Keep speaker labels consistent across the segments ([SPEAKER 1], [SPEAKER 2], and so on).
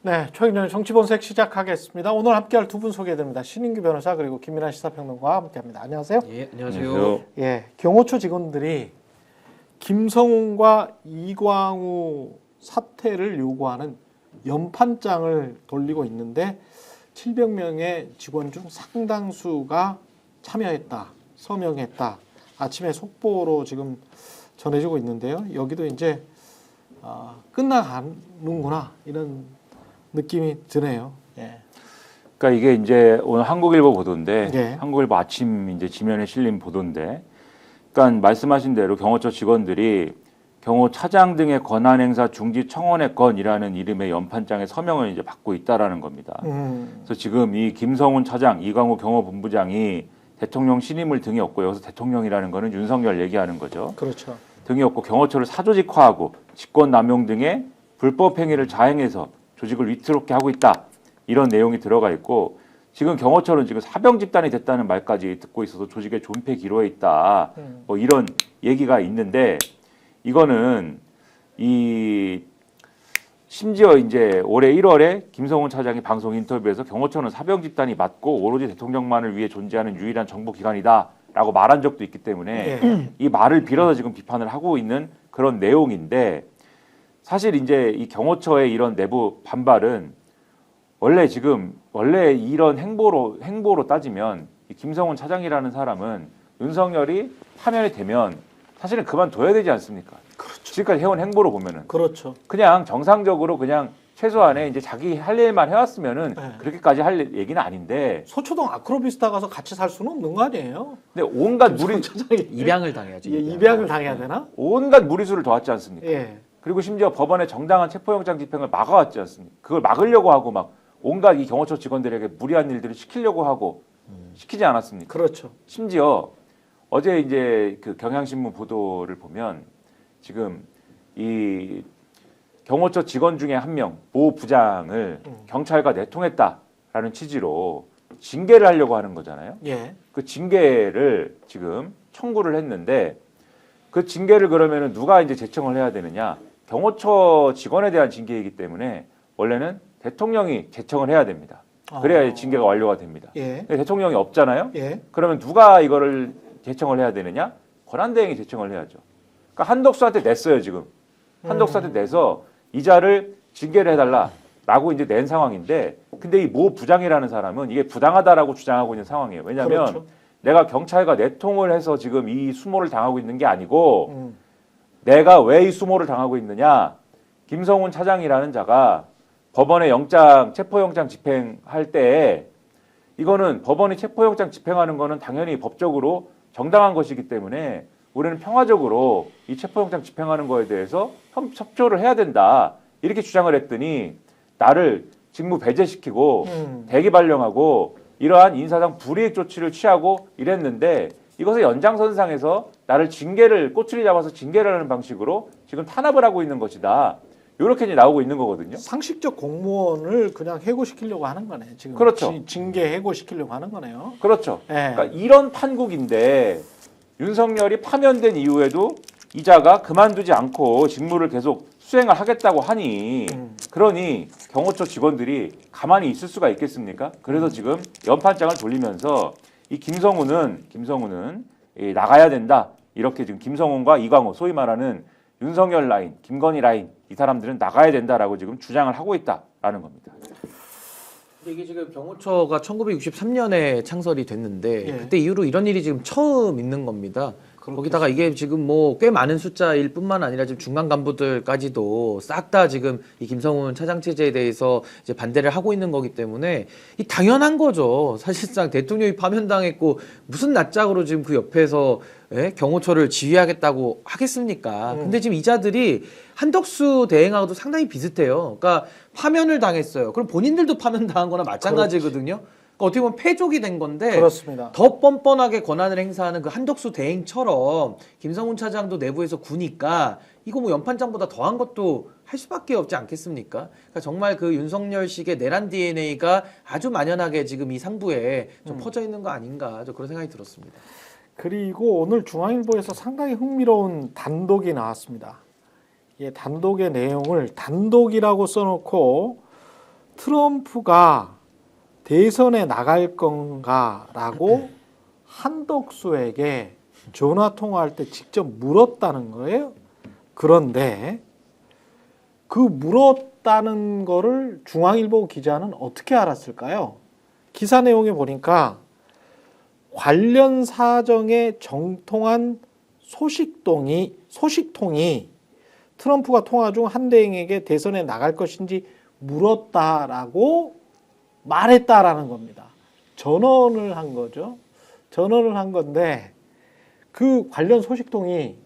[SPEAKER 1] 네, 최경영의 정치본색 시작하겠습니다. 오늘 함께할 두 분 소개됩니다. 신인규 변호사 그리고 김민아 시사평론가와 함께합니다. 안녕하세요.
[SPEAKER 2] 예, 안녕하세요.
[SPEAKER 1] 예, 경호처 직원들이 김성훈과 이광우 사퇴를 요구하는 연판장을 돌리고 있는데 700명의 직원 중 상당수가 참여했다, 서명했다. 아침에 속보로 지금 전해지고 있는데요. 여기도 이제 끝나가는구나 이런 느낌이 드네요. 예.
[SPEAKER 3] 그러니까 이게 이제 오늘 한국일보 보도인데,
[SPEAKER 1] 예.
[SPEAKER 3] 한국일보 아침 이제 지면에 실린 보도인데, 그러니까 말씀하신 대로 경호처 직원들이 경호차장 등의 권한 행사 중지 청원의 건이라는 이름의 연판장에 서명을 이제 받고 있다라는 겁니다. 그래서 지금 이 김성훈 차장, 이광우 경호본부장이 대통령 신임을 등에 업고, 여기서 대통령이라는 거는 윤석열 얘기하는 거죠.
[SPEAKER 1] 그렇죠.
[SPEAKER 3] 등에 업고 경호처를 사조직화하고 직권 남용 등의 불법 행위를 자행해서 조직을 위태롭게 하고 있다. 이런 내용이 들어가 있고, 지금 경호처는 지금 사병 집단이 됐다는 말까지 듣고 있어서 조직의 존폐 기로에 있다. 뭐 이런 얘기가 있는데, 이거는 심지어 이제 올해 1월에 김성훈 차장이 방송 인터뷰에서 경호처는 사병 집단이 맞고 오로지 대통령만을 위해 존재하는 유일한 정부 기관이다라고 말한 적도 있기 때문에 이 말을 빌어서 지금 비판을 하고 있는 그런 내용인데, 사실 이제 이 경호처의 이런 내부 반발은 원래 이런 행보로 따지면 이 김성훈 차장이라는 사람은 윤석열이 파면이 되면 사실은 그만둬야 되지 않습니까?
[SPEAKER 1] 그렇죠.
[SPEAKER 3] 지금까지 해온 행보로 보면은
[SPEAKER 1] 그렇죠.
[SPEAKER 3] 그냥 정상적으로 그냥 최소한의 이제 자기 할 일만 해왔으면은
[SPEAKER 1] 네.
[SPEAKER 3] 그렇게까지 할 얘기는 아닌데,
[SPEAKER 1] 소초동 아크로비스타 가서 같이 살 수는 없는 거 아니에요?
[SPEAKER 3] 근데 온갖
[SPEAKER 1] 차장이
[SPEAKER 2] 입양을 당해야지.
[SPEAKER 1] 예, 입양을 당해야 되나?
[SPEAKER 3] 온갖 무리수를 더했지 않습니까?
[SPEAKER 1] 예.
[SPEAKER 3] 그리고 심지어 법원의 정당한 체포영장 집행을 막아왔지 않습니까? 그걸 막으려고 하고 막 온갖 이 경호처 직원들에게 무리한 일들을 시키려고 하고 시키지 않았습니까?
[SPEAKER 1] 그렇죠.
[SPEAKER 3] 심지어 어제 이제 그 경향신문 보도를 보면 지금 이 경호처 직원 중에 한 명, 모 부장을 경찰과 내통했다라는 취지로 징계를 하려고 하는 거잖아요.
[SPEAKER 1] 예.
[SPEAKER 3] 그 징계를 지금 청구를 했는데, 그 징계를 그러면은 누가 이제 제청을 해야 되느냐? 경호처 직원에 대한 징계이기 때문에 원래는 대통령이 제청을 해야 됩니다. 그래야 징계가 완료가 됩니다.
[SPEAKER 1] 예.
[SPEAKER 3] 근데 대통령이 없잖아요.
[SPEAKER 1] 예.
[SPEAKER 3] 그러면 누가 이거를 제청을 해야 되느냐? 권한대행이 제청을 해야죠. 그러니까 한덕수한테 냈어요, 지금. 한덕수한테 내서 이자를 징계를 해달라라고 이제 낸 상황인데, 근데 이 모 부장이라는 사람은 이게 부당하다라고 주장하고 있는 상황이에요. 왜냐하면
[SPEAKER 1] 그렇죠.
[SPEAKER 3] 내가 경찰과 내통을 해서 지금 이 수모를 당하고 있는 게 아니고, 내가 왜 이 수모를 당하고 있느냐? 김성훈 차장이라는 자가 법원의 체포영장 집행할 때, 이거는 법원이 체포영장 집행하는 거는 당연히 법적으로 정당한 것이기 때문에 우리는 평화적으로 이 체포영장 집행하는 거에 대해서 협조를 해야 된다. 이렇게 주장을 했더니 나를 직무 배제시키고 대기 발령하고 이러한 인사상 불이익 조치를 취하고 이랬는데, 이것을 연장선상에서 나를 꼬투리 잡아서 징계를 하는 방식으로 지금 탄압을 하고 있는 것이다. 이렇게 이제 나오고 있는 거거든요.
[SPEAKER 1] 상식적 공무원을 그냥 해고시키려고 하는 거네. 지금
[SPEAKER 3] 그렇죠.
[SPEAKER 1] 징계 해고시키려고 하는 거네요.
[SPEAKER 3] 그렇죠.
[SPEAKER 1] 예.
[SPEAKER 3] 그러니까 이런 판국인데, 윤석열이 파면된 이후에도 이자가 그만두지 않고 직무를 계속 수행을 하겠다고 하니, 그러니 경호처 직원들이 가만히 있을 수가 있겠습니까? 그래서 지금 연판장을 돌리면서 이 김성훈은 나가야 된다. 이렇게 지금 김성훈과 이광우, 소위 말하는 윤석열 라인, 김건희 라인, 이 사람들은 나가야 된다라고 지금 주장을 하고 있다라는 겁니다.
[SPEAKER 2] 근데 이게 지금 경호처가 1963년에 창설이 됐는데
[SPEAKER 1] 예.
[SPEAKER 2] 그때 이후로 이런 일이 지금 처음 있는 겁니다. 거기다가 이게 지금 뭐 꽤 많은 숫자일 뿐만 아니라 지금 중간 간부들까지도 싹 다 지금 이 김성훈 차장 체제에 대해서 이제 반대를 하고 있는 거기 때문에 이 당연한 거죠. 사실상 대통령이 파면당했고 무슨 낯짝으로 지금 그 옆에서 경호처를 지휘하겠다고 하겠습니까? 근데 지금 이자들이 한덕수 대행하고도 상당히 비슷해요. 그러니까 파면을 당했어요. 그럼 본인들도 파면당한 거나 마찬가지거든요. 그러니까 어떻게 보면 패족이 된 건데,
[SPEAKER 1] 그렇습니다.
[SPEAKER 2] 더 뻔뻔하게 권한을 행사하는 그 한덕수 대행처럼 김성훈 차장도 내부에서 구니까 이거 뭐 연판장보다 더한 것도 할 수밖에 없지 않겠습니까? 그러니까 정말 그 윤석열식의 내란 DNA가 아주 만연하게 지금 이 상부에 좀 퍼져 있는 거 아닌가, 저 그런 생각이 들었습니다.
[SPEAKER 1] 그리고 오늘 중앙일보에서 상당히 흥미로운 단독이 나왔습니다. 이 단독의 내용을 단독이라고 써놓고 트럼프가 대선에 나갈 건가라고 한덕수에게 전화 통화할 때 직접 물었다는 거예요. 그런데 그 물었다는 거를 중앙일보 기자는 어떻게 알았을까요? 기사 내용에 보니까 관련 사정에 정통한 소식통이 트럼프가 통화 중 한대행에게 대선에 나갈 것인지 물었다라고 말했다라는 겁니다. 전언을 한 거죠. 전언을 한 건데 그 관련 소식통이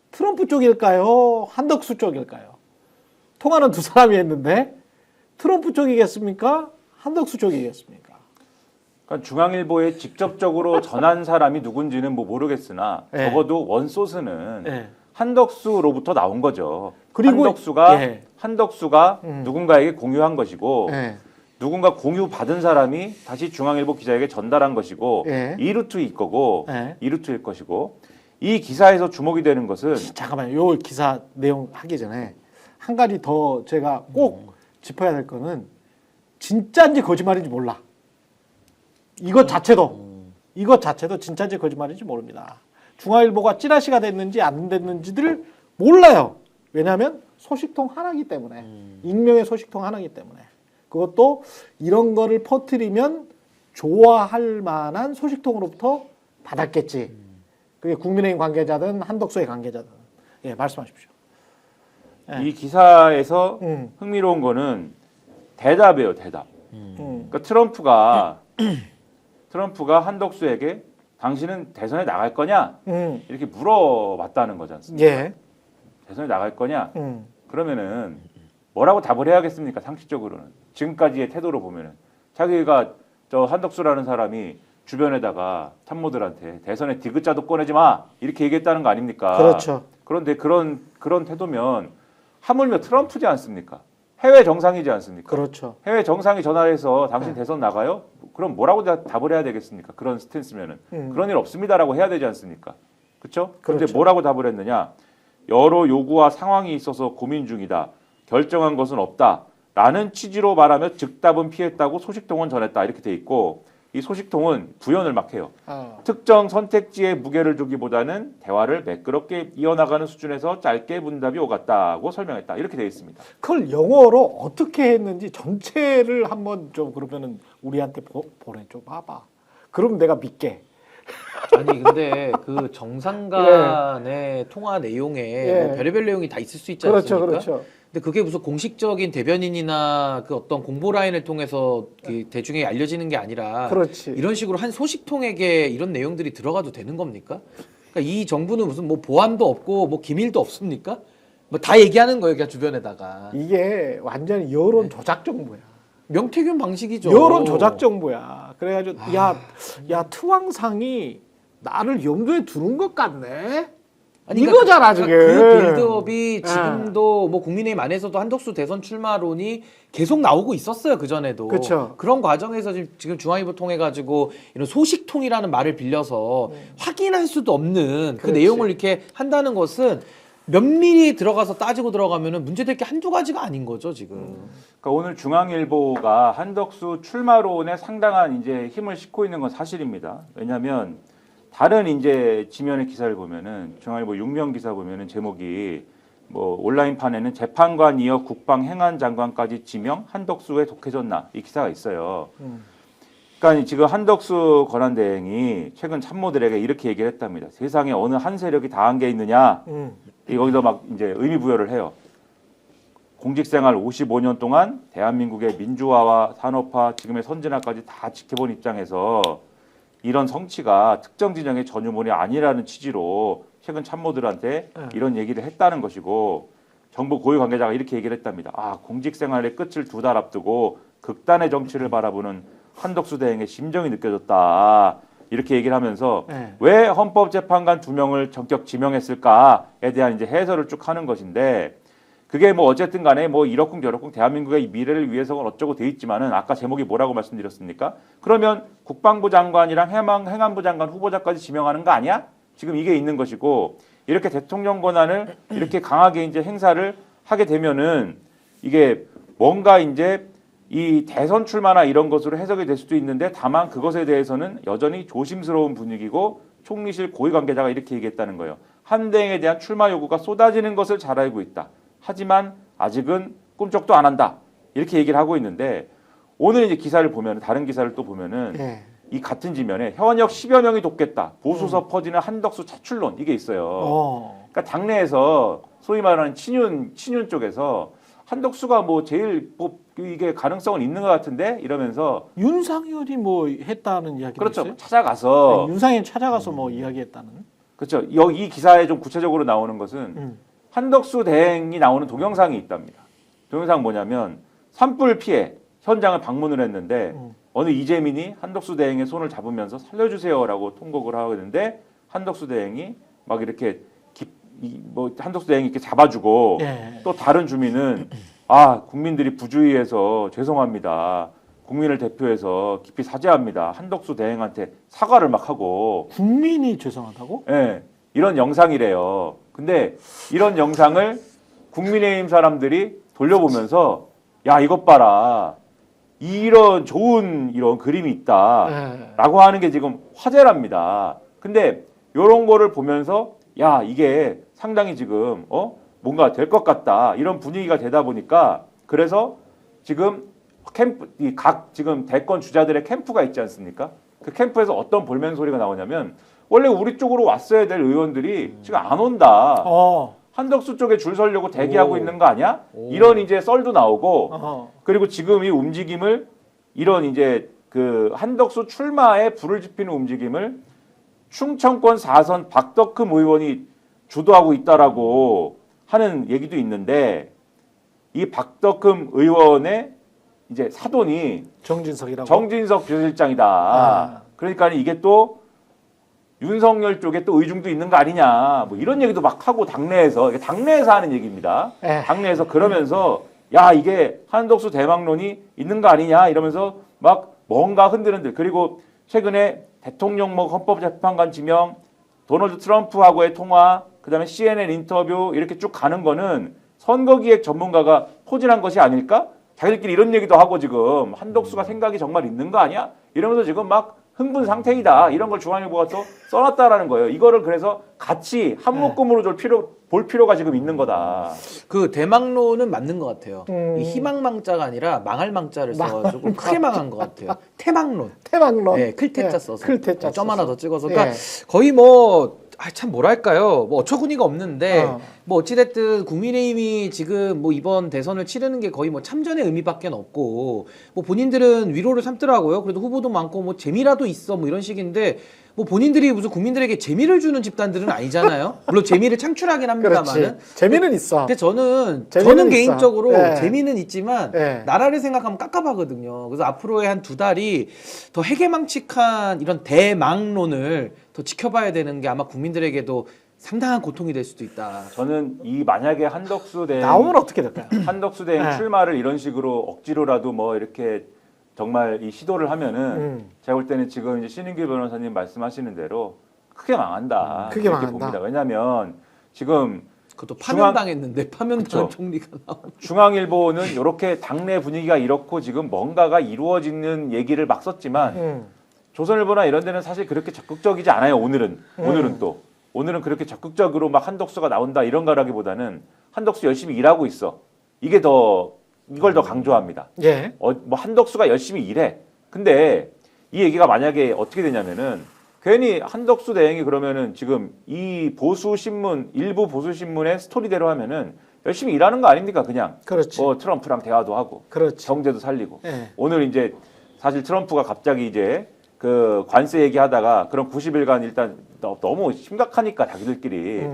[SPEAKER 1] 트럼프 쪽일까요? 한덕수 쪽일까요? 통화는 두 사람이 했는데 트럼프 쪽이겠습니까? 한덕수 쪽이겠습니까?
[SPEAKER 3] 그러니까 중앙일보에 직접적으로 전한 사람이 누군지는 뭐 모르겠으나
[SPEAKER 1] 네.
[SPEAKER 3] 적어도 원소스는
[SPEAKER 1] 네.
[SPEAKER 3] 한덕수로부터 나온 거죠.
[SPEAKER 1] 그리고
[SPEAKER 3] 한덕수가 누군가에게 공유한 것이고
[SPEAKER 1] 네.
[SPEAKER 3] 누군가 공유 받은 사람이 다시 중앙일보 기자에게 전달한 것이고
[SPEAKER 1] 네.
[SPEAKER 3] 이 루트일 거고
[SPEAKER 1] 네.
[SPEAKER 3] 이 루트일 것이고 이 기사에서 주목이 되는 것은
[SPEAKER 1] 잠깐만요. 요 기사 내용 하기 전에 한 가지 더 제가 꼭 짚어야 될 거는 진짜인지 거짓말인지 몰라. 이것 자체도 진짜인지 거짓말인지 모릅니다. 중앙일보가 찌라시가 됐는지 안 됐는지를 몰라요. 왜냐하면 소식통 하나이기 때문에 익명의 소식통 하나이기 때문에 그것도 이런 거를 퍼뜨리면 좋아할 만한 소식통으로부터 받았겠지. 그게 국민의힘 관계자든 한덕수의 관계자든. 예, 말씀하십시오.
[SPEAKER 3] 이 기사에서 흥미로운 거는 대답이에요, 대답. 그러니까 트럼프가 한덕수에게 당신은 대선에 나갈 거냐? 이렇게 물어봤다는 거지 않습니까?
[SPEAKER 1] 예.
[SPEAKER 3] 대선에 나갈 거냐? 그러면은 뭐라고 답을 해야겠습니까? 상식적으로는. 지금까지의 태도로 보면은 자기가 저 한덕수라는 사람이 주변에다가 참모들한테 대선에 디귿자도 꺼내지 마 이렇게 얘기했다는 거 아닙니까?
[SPEAKER 1] 그렇죠.
[SPEAKER 3] 그런데 그런 태도면 하물며 트럼프지 않습니까? 해외 정상이지 않습니까?
[SPEAKER 1] 그렇죠.
[SPEAKER 3] 해외 정상이 전화해서 당신 대선 나가요? 그럼 뭐라고 답을 해야 되겠습니까? 그런 스탠스면은 그런 일 없습니다라고 해야 되지 않습니까? 그렇죠? 그런데
[SPEAKER 1] 그렇죠.
[SPEAKER 3] 뭐라고 답을 했느냐? 여러 요구와 상황이 있어서 고민 중이다. 결정한 것은 없다. 라는 취지로 말하며 즉답은 피했다고 소식통은 전했다. 이렇게 돼 있고 이 소식통은 구현을 막 해요. 특정 선택지에 무게를 두기보다는 대화를 매끄럽게 이어나가는 수준에서 짧게 문답이 오갔다고 설명했다. 이렇게 돼 있습니다.
[SPEAKER 1] 그걸 영어로 어떻게 했는지 전체를 한번 좀 그러면은 우리한테 보내줘 봐봐. 그럼 내가 믿게.
[SPEAKER 2] 아니 근데 그 정상 간의 통화 내용에 뭐 별의별 내용이 다 있을 수 있지 않습니까?
[SPEAKER 1] 그렇죠.
[SPEAKER 2] 근데 그게 무슨 공식적인 대변인이나 그 어떤 공보 라인을 통해서 그 대중에게 알려지는 게 아니라
[SPEAKER 1] 그렇지.
[SPEAKER 2] 이런 식으로 한 소식통에게 이런 내용들이 들어가도 되는 겁니까? 그러니까 이 정부는 무슨 뭐 보안도 없고 뭐 기밀도 없습니까? 뭐 다 얘기하는 거예요, 그냥 주변에다가.
[SPEAKER 1] 이게 완전히 여론 조작 정보야.
[SPEAKER 2] 명태균 방식이죠.
[SPEAKER 1] 여론 조작 정보야. 그래가지고 야 트왕상이 나를 염두에 두는 것 같네.
[SPEAKER 2] 아니,
[SPEAKER 1] 이거잖아 지금.
[SPEAKER 2] 그 빌드업이 지금도 뭐 국민의힘 안에서도 한덕수 대선 출마론이 계속 나오고 있었어요, 그 전에도.
[SPEAKER 1] 그쵸.
[SPEAKER 2] 그런 과정에서 지금 중앙일보 통해 가지고 이런 소식통이라는 말을 빌려서 확인할 수도 없는 그
[SPEAKER 1] 그렇지.
[SPEAKER 2] 내용을 이렇게 한다는 것은 면밀히 들어가서 따지고 들어가면은 문제될 게 한두 가지가 아닌 거죠, 지금.
[SPEAKER 3] 그러니까 오늘 중앙일보가 한덕수 출마론에 상당한 이제 힘을 싣고 있는 건 사실입니다. 왜냐하면 다른 이제 지면의 기사를 보면은 중앙일보 6면 기사 보면은 제목이 뭐 온라인판에는 재판관 이어 국방행안장관까지 지명 한덕수에 독해졌나 이 기사가 있어요. 그러니까 지금 한덕수 권한대행이 최근 참모들에게 이렇게 얘기를 했답니다. 세상에 어느 한 세력이 다 한 게 있느냐. 거기서 막 이제 의미 부여를 해요. 공직생활 55년 동안 대한민국의 민주화와 산업화, 지금의 선진화까지 다 지켜본 입장에서 이런 성취가 특정 진영의 전유물이 아니라는 취지로 최근 참모들한테 이런 얘기를 했다는 것이고 정부 고위 관계자가 이렇게 얘기를 했답니다. 공직생활의 끝을 2달 앞두고 극단의 정치를 바라보는 한덕수 대행의 심정이 느껴졌다. 이렇게 얘기를 하면서 왜 헌법재판관 2명을 전격 지명했을까에 대한 이제 해설을 쭉 하는 것인데 그게 뭐 어쨌든 간에 뭐 이렇쿵 저렇쿵 대한민국의 미래를 위해서는 어쩌고 돼 있지만은 아까 제목이 뭐라고 말씀드렸습니까? 그러면 국방부 장관이랑 행안부 장관 후보자까지 지명하는 거 아니야? 지금 이게 있는 것이고 이렇게 대통령 권한을 이렇게 강하게 이제 행사를 하게 되면은 이게 뭔가 이제 이 대선 출마나 이런 것으로 해석이 될 수도 있는데 다만 그것에 대해서는 여전히 조심스러운 분위기고 총리실 고위 관계자가 이렇게 얘기했다는 거예요. 한대행에 대한 출마 요구가 쏟아지는 것을 잘 알고 있다. 하지만 아직은 꿈쩍도 안 한다. 이렇게 얘기를 하고 있는데 오늘 이제 기사를 보면 다른 기사를 또 보면은
[SPEAKER 1] 예.
[SPEAKER 3] 이 같은 지면에 현역 10여 명이 돕겠다. 보수서 퍼지는 한덕수 차출론 이게 있어요. 그러니까 당내에서 소위 말하는 친윤 쪽에서 한덕수가 뭐 제일 뭐 이게 가능성은 있는 것 같은데 이러면서
[SPEAKER 1] 윤상현이 뭐 했다는 이야기도
[SPEAKER 3] 그렇죠.
[SPEAKER 1] 있어요?
[SPEAKER 3] 찾아가서
[SPEAKER 1] 네, 윤상현 찾아가서 뭐 이야기했다는.
[SPEAKER 3] 그렇죠. 이 기사에 좀 구체적으로 나오는 것은 한덕수 대행이 나오는 동영상이 있답니다. 동영상 뭐냐면 산불 피해 현장을 방문을 했는데 어느 이재민이 한덕수 대행의 손을 잡으면서 살려주세요라고 통곡을 하는데 한덕수 대행이 막 이렇게 뭐 한덕수 대행이 이렇게 잡아주고
[SPEAKER 1] 예.
[SPEAKER 3] 또 다른 주민은 아 국민들이 부주의해서 죄송합니다. 국민을 대표해서 깊이 사죄합니다. 한덕수 대행한테 사과를 막 하고
[SPEAKER 1] 국민이 죄송하다고?
[SPEAKER 3] 예, 이런 영상이래요. 근데 이런 영상을 국민의힘 사람들이 돌려보면서 야 이것 봐라 이런 좋은 이런 그림이 있다라고 하는 게 지금 화제랍니다. 근데 이런 거를 보면서 야 이게 상당히 지금 뭔가 될 것 같다 이런 분위기가 되다 보니까 그래서 지금 캠프 각 지금 대권 주자들의 캠프가 있지 않습니까? 그 캠프에서 어떤 볼멘 소리가 나오냐면 원래 우리 쪽으로 왔어야 될 의원들이 지금 안 온다. 한덕수 쪽에 줄 서려고 대기하고 있는 거 아니야? 이런 이제 썰도 나오고 그리고 지금 이 움직임을 이런 이제 그 한덕수 출마에 불을 지피는 움직임을 충청권 4선 박덕흠 의원이 주도하고 있다라고 하는 얘기도 있는데 이 박덕흠 의원의 이제 사돈이
[SPEAKER 1] 정진석
[SPEAKER 3] 비서실장이다. 그러니까 이게 또 윤석열 쪽에 또 의중도 있는 거 아니냐. 뭐 이런 얘기도 막 하고 당내에서 하는 얘기입니다. 당내에서 그러면서 야 이게 한덕수 대망론이 있는 거 아니냐 이러면서 막 뭔가 흔들흔들. 그리고 최근에 대통령목 헌법재판관 지명, 도널드 트럼프하고의 통화, 그다음에 CNN 인터뷰 이렇게 쭉 가는 거는 선거기획 전문가가 포진한 것이 아닐까? 자기들끼리 이런 얘기도 하고 지금 한덕수가 생각이 정말 있는 거 아니야? 이러면서 지금 막 흥분 상태이다. 이런 걸 중앙일보가 또 써놨다라는 거예요. 이거를 그래서 같이 한 묶음으로 볼 필요가 지금 있는 거다.
[SPEAKER 2] 그 대망론은 맞는 것 같아요. 이 희망망자가 아니라 망할 망자를 써가지고 크게 망한 것 같아요. 태망론.
[SPEAKER 1] 네,
[SPEAKER 2] 클태자 써서.
[SPEAKER 1] 클태자
[SPEAKER 2] 점 하나 더 찍어서.
[SPEAKER 1] 예.
[SPEAKER 2] 그러니까 거의 뭐 참 뭐랄까요. 뭐 어처구니가 없는데 뭐 어찌됐든 국민의힘이 지금 뭐 이번 대선을 치르는 게 거의 뭐 참전의 의미밖에 없고 뭐 본인들은 위로를 삼더라고요. 그래도 후보도 많고 뭐 재미라도 있어 뭐 이런 식인데 뭐 본인들이 무슨 국민들에게 재미를 주는 집단들은 아니잖아요. 물론 재미를 창출하긴 합니다만은.
[SPEAKER 1] 재미는 있어.
[SPEAKER 2] 근데 저는
[SPEAKER 1] 재미는
[SPEAKER 2] 개인적으로
[SPEAKER 1] 있어.
[SPEAKER 2] 재미는 있지만 나라를 생각하면 깝깝하거든요. 그래서 앞으로의 한 2달이 더 해괴망측한 이런 대망론을 더 지켜봐야 되는 게 아마 국민들에게도 상당한 고통이 될 수도 있다.
[SPEAKER 3] 저는 이 만약에 한덕수 대행
[SPEAKER 1] 나오면 어떻게 될까요?
[SPEAKER 3] 한덕수 대행 출마를 이런 식으로 억지로라도 뭐 이렇게 정말 이 시도를 하면은 제가 볼 때는 지금 이제 신인규 변호사님 말씀하시는 대로 크게 망한다.
[SPEAKER 1] 크게
[SPEAKER 3] 이렇게
[SPEAKER 1] 망한다.
[SPEAKER 3] 봅니다. 왜냐하면 지금
[SPEAKER 2] 그것도 파면당했는데 파면당한 총리가 나오고.
[SPEAKER 3] 중앙일보는 이렇게 당내 분위기가 이렇고 지금 뭔가가 이루어지는 얘기를 막 썼지만 조선일보나 이런 데는 사실 그렇게 적극적이지 않아요. 오늘은 그렇게 적극적으로 막 한덕수가 나온다 이런 거라기보다는 한덕수 열심히 일하고 있어. 이걸 더 강조합니다.
[SPEAKER 1] 예.
[SPEAKER 3] 뭐 한덕수가 열심히 일해. 근데 이 얘기가 만약에 어떻게 되냐면은 괜히 한덕수 대행이 그러면은 지금 이 일부 보수 신문의 스토리대로 하면은 열심히 일하는 거 아닙니까? 그냥
[SPEAKER 1] 그렇지.
[SPEAKER 3] 뭐 트럼프랑 대화도 하고,
[SPEAKER 1] 그렇지.
[SPEAKER 3] 경제도 살리고.
[SPEAKER 1] 예.
[SPEAKER 3] 오늘 이제 사실 트럼프가 갑자기 이제 그 관세 얘기하다가 그런 90일간 일단 너무 심각하니까 자기들끼리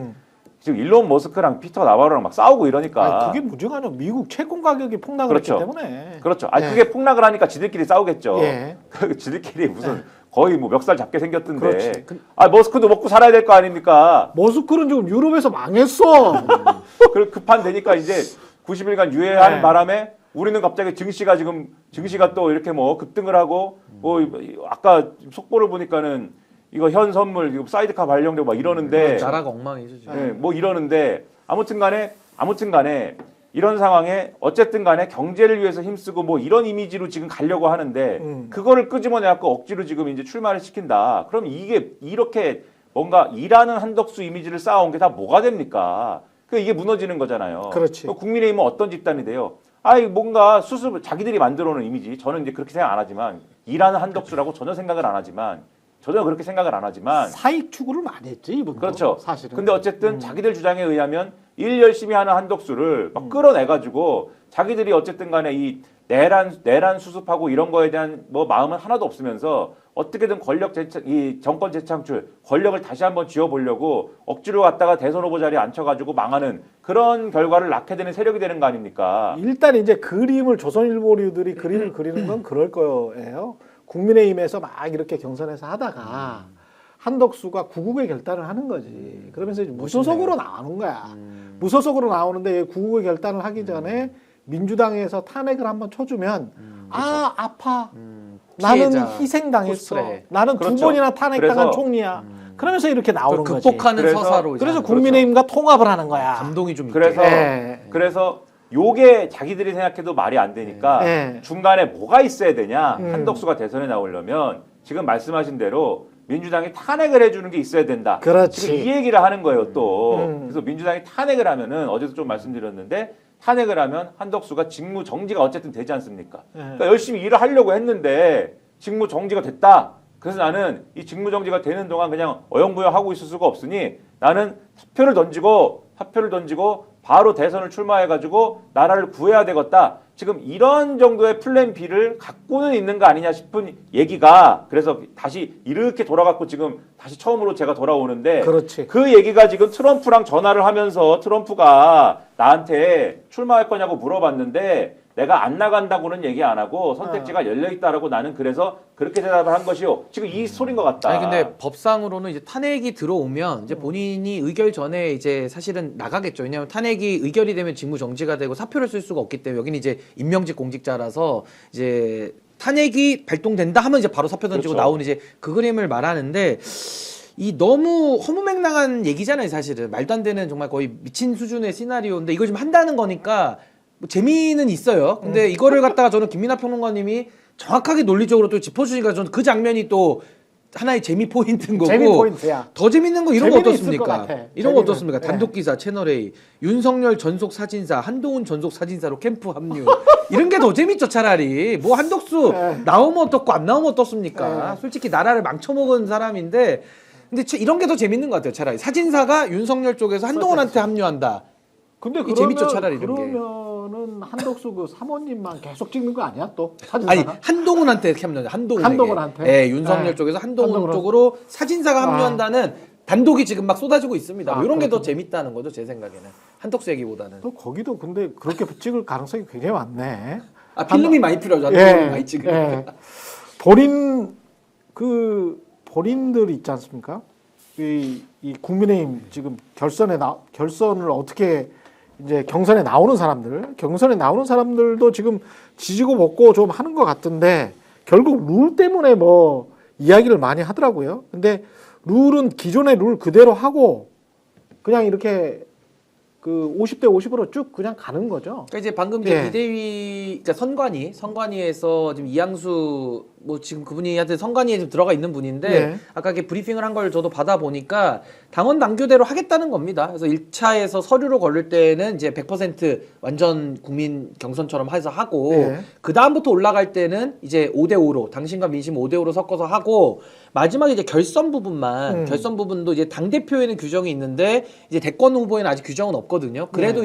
[SPEAKER 3] 지금 일론 머스크랑 피터 나바로랑 막 싸우고 이러니까.
[SPEAKER 1] 그게 문제가 아니라 미국 채권 가격이 폭락을 했기 때문에.
[SPEAKER 3] 그렇죠. 그게 폭락을 하니까 지들끼리 싸우겠죠.
[SPEAKER 1] 예.
[SPEAKER 3] 지들끼리 무슨 거의 뭐 멱살 잡게 생겼던데.
[SPEAKER 1] 그렇지.
[SPEAKER 3] 머스크도 먹고 살아야 될 거 아닙니까?
[SPEAKER 1] 머스크는 지금 유럽에서 망했어.
[SPEAKER 3] 급한 되니까 이제 90일간 유예하는 바람에 우리는 갑자기 증시가 또 이렇게 뭐 급등을 하고 뭐 아까 속보를 보니까는 이거 현 선물 이거 사이드카 발령되고 막 이러는데
[SPEAKER 2] 나라가 엉망이죠 지금.
[SPEAKER 3] 뭐 이러는데 아무튼간에 이런 상황에 어쨌든 간에 경제를 위해서 힘쓰고 뭐 이런 이미지로 지금 가려고 하는데 그거를 끄집어내갖고 억지로 지금 이제 출마를 시킨다. 그럼 이게 이렇게 뭔가 일하는 한덕수 이미지를 쌓아온 게 다 뭐가 됩니까? 이게 무너지는 거잖아요.
[SPEAKER 1] 그렇지.
[SPEAKER 3] 국민의힘은 어떤 집단이 돼요? 아이 뭔가 수습 자기들이 만들어놓은 이미지 저는 이제 그렇게 생각 안 하지만 일하는 한덕수라고 전혀 생각을 안 하지만 전혀 그렇게 생각을 안 하지만
[SPEAKER 1] 사익 추구를 많이 했지 이분도.
[SPEAKER 3] 그렇죠.
[SPEAKER 1] 사실은.
[SPEAKER 3] 근데 어쨌든 자기들 주장에 의하면 일 열심히 하는 한덕수를 막 끌어내가지고 자기들이 어쨌든 간에 이 내란 수습하고 이런 거에 대한 뭐 마음은 하나도 없으면서 어떻게든 이 정권 재창출, 권력을 다시 한번 쥐어보려고 억지로 갔다가 대선 후보 자리에 앉혀가지고 망하는 그런 결과를 낳게 되는 세력이 되는 거 아닙니까?
[SPEAKER 1] 일단 이제 그림을 조선일보류들이 그림을 그리는 건 그럴 거예요. 국민의힘에서 막 이렇게 경선에서 하다가 한덕수가 구국의 결단을 하는 거지. 그러면서 이제 무소속으로 나오는 거야. 무소속으로 나오는데 구국의 결단을 하기 전에 민주당에서 탄핵을 한번 쳐주면 아 아파. 나는
[SPEAKER 2] 피해자,
[SPEAKER 1] 희생당했어.
[SPEAKER 2] 코스프레.
[SPEAKER 1] 나는
[SPEAKER 3] 그렇죠.
[SPEAKER 1] 두 번이나 탄핵당한
[SPEAKER 3] 그래서,
[SPEAKER 1] 총리야. 그러면서 이렇게 나오는
[SPEAKER 2] 그걸
[SPEAKER 1] 거지.
[SPEAKER 2] 극복하는
[SPEAKER 3] 그래서-
[SPEAKER 2] 서사로 이제
[SPEAKER 1] 그래서
[SPEAKER 2] 하는 거죠.
[SPEAKER 1] 국민의힘과 통합을 하는 거야.
[SPEAKER 2] 감동이 좀
[SPEAKER 3] 그래서
[SPEAKER 2] 있게.
[SPEAKER 1] 예.
[SPEAKER 3] 그래서 요게 자기들이 생각해도 말이 안 되니까
[SPEAKER 1] 네.
[SPEAKER 3] 중간에 뭐가 있어야 되냐?
[SPEAKER 1] 음.
[SPEAKER 3] 한덕수가 대선에 나오려면 지금 말씀하신 대로 민주당이 탄핵을 해주는 게 있어야 된다.
[SPEAKER 1] 그렇지.
[SPEAKER 3] 지금 이 얘기를 하는 거예요 또.
[SPEAKER 1] 음.
[SPEAKER 3] 그래서 민주당이 탄핵을 하면은 어제도 좀 말씀드렸는데 탄핵을 하면 한덕수가 직무 정지가 어쨌든 되지 않습니까?
[SPEAKER 1] 네.
[SPEAKER 3] 그러니까 열심히 일을 하려고 했는데 직무 정지가 됐다. 그래서 나는 이 직무 정지가 되는 동안 그냥 어영부영하고 있을 수가 없으니 나는 사표를 던지고 바로 대선을 출마해가지고 나라를 구해야 되겠다. 지금 이런 정도의 플랜 B를 갖고는 있는 거 아니냐 싶은 얘기가 그래서 다시 이렇게 돌아갔고 지금 다시 처음으로 제가 돌아오는데
[SPEAKER 1] 그렇지.
[SPEAKER 3] 그 얘기가 지금 트럼프랑 전화를 하면서 트럼프가 나한테 출마할 거냐고 물어봤는데 내가 안 나간다고는 얘기 안 하고 선택지가 열려 있다라고 나는 그래서 그렇게 대답을 한 것이요. 지금 이 소린 것 같다.
[SPEAKER 2] 아니 근데 법상으로는 이제 탄핵이 들어오면 이제 본인이 의결 전에 이제 사실은 나가겠죠. 왜냐하면 탄핵이 의결이 되면 직무 정지가 되고 사표를 쓸 수가 없기 때문에 여기는 이제 임명직 공직자라서 이제 탄핵이 발동된다 하면 이제 바로 사표 던지고
[SPEAKER 3] 그렇죠.
[SPEAKER 2] 나오는 이제 그 그림을 말하는데 이 너무 허무맹랑한 얘기잖아요. 사실은 말도 안 되는 정말 거의 미친 수준의 시나리오인데 이걸 지금 한다는 거니까 뭐 재미는 있어요. 근데 이거를 갖다가 저는 김민하 평론가님이 정확하게 논리적으로 또 짚어주니까 저는 그 장면이 또 하나의 재미 포인트인 거고.
[SPEAKER 1] 재미 포인트야.
[SPEAKER 2] 더 재밌는 거 이런 거
[SPEAKER 1] 재미는 있을 것
[SPEAKER 2] 어떻습니까?
[SPEAKER 1] 같아.
[SPEAKER 2] 이런 거
[SPEAKER 1] 재미는.
[SPEAKER 2] 어떻습니까?
[SPEAKER 1] 네.
[SPEAKER 2] 단독 기사 채널 A, 윤석열 전속 사진사, 한동훈 전속 사진사로 캠프 합류. 이런 게 더 재밌죠 차라리. 뭐 한덕수
[SPEAKER 1] 네.
[SPEAKER 2] 나오면 어떻고 안 나오면 어떻습니까?
[SPEAKER 1] 네.
[SPEAKER 2] 솔직히 나라를 망쳐먹은 사람인데. 근데 이런 게 더 재밌는 것 같아요 차라리. 사진사가 윤석열 쪽에서 한동훈한테 합류한다.
[SPEAKER 1] 근데
[SPEAKER 2] 이게 재밌죠, 차라리 이런 게.
[SPEAKER 1] 그러면은 한덕수 그 사모님만 계속 찍는 거 아니야 또?
[SPEAKER 2] 아니
[SPEAKER 1] 사진사가?
[SPEAKER 2] 한동훈한테 합류.
[SPEAKER 1] 한동훈한테?
[SPEAKER 2] 예, 윤석열
[SPEAKER 1] 네.
[SPEAKER 2] 쪽에서 한동훈
[SPEAKER 1] 한동훈.
[SPEAKER 2] 쪽으로 사진사가 합류한다는 단독이 지금 막 쏟아지고 있습니다. 뭐 이런 게 더
[SPEAKER 1] 그렇군요.
[SPEAKER 2] 재밌다는 거죠 제 생각에는. 한덕수 얘기보다는.
[SPEAKER 1] 또 거기도 근데 그렇게 찍을 가능성이 굉장히 많네.
[SPEAKER 2] 아 필름이 많이 필요하죠. 한동훈이 많이 찍으니까.
[SPEAKER 1] 예. 본인들 있지 않습니까? 이 국민의힘 지금 결선을 어떻게 이제 경선에 나오는 사람들도 지금 지지고 볶고 좀 하는 것 같은데 결국 룰 때문에 뭐 이야기를 많이 하더라고요. 근데 룰은 기존의 룰 그대로 하고 그냥 이렇게 그 50대 50으로 쭉 그냥 가는 거죠.
[SPEAKER 2] 그러니까 이제 방금 이제
[SPEAKER 1] 예.
[SPEAKER 2] 비대위, 그러니까 선관위에서 지금 이양수 뭐 지금 그분이 하여튼 선관위에 지금 들어가 있는 분인데
[SPEAKER 1] 예.
[SPEAKER 2] 아까 이렇게 브리핑을 한 걸 저도 받아 보니까 당원 당규대로 하겠다는 겁니다. 그래서 1차에서 서류로 걸릴 때는 이제 100% 완전 국민 경선처럼 해서 하고
[SPEAKER 1] 예.
[SPEAKER 2] 그 다음부터 올라갈 때는 이제 5대5로 당신과 민심 5대5로 섞어서 하고 마지막에 이제 결선 부분도 이제 당 대표에는 규정이 있는데 이제 대권 후보에는 아직 규정은 없거든요. 그래도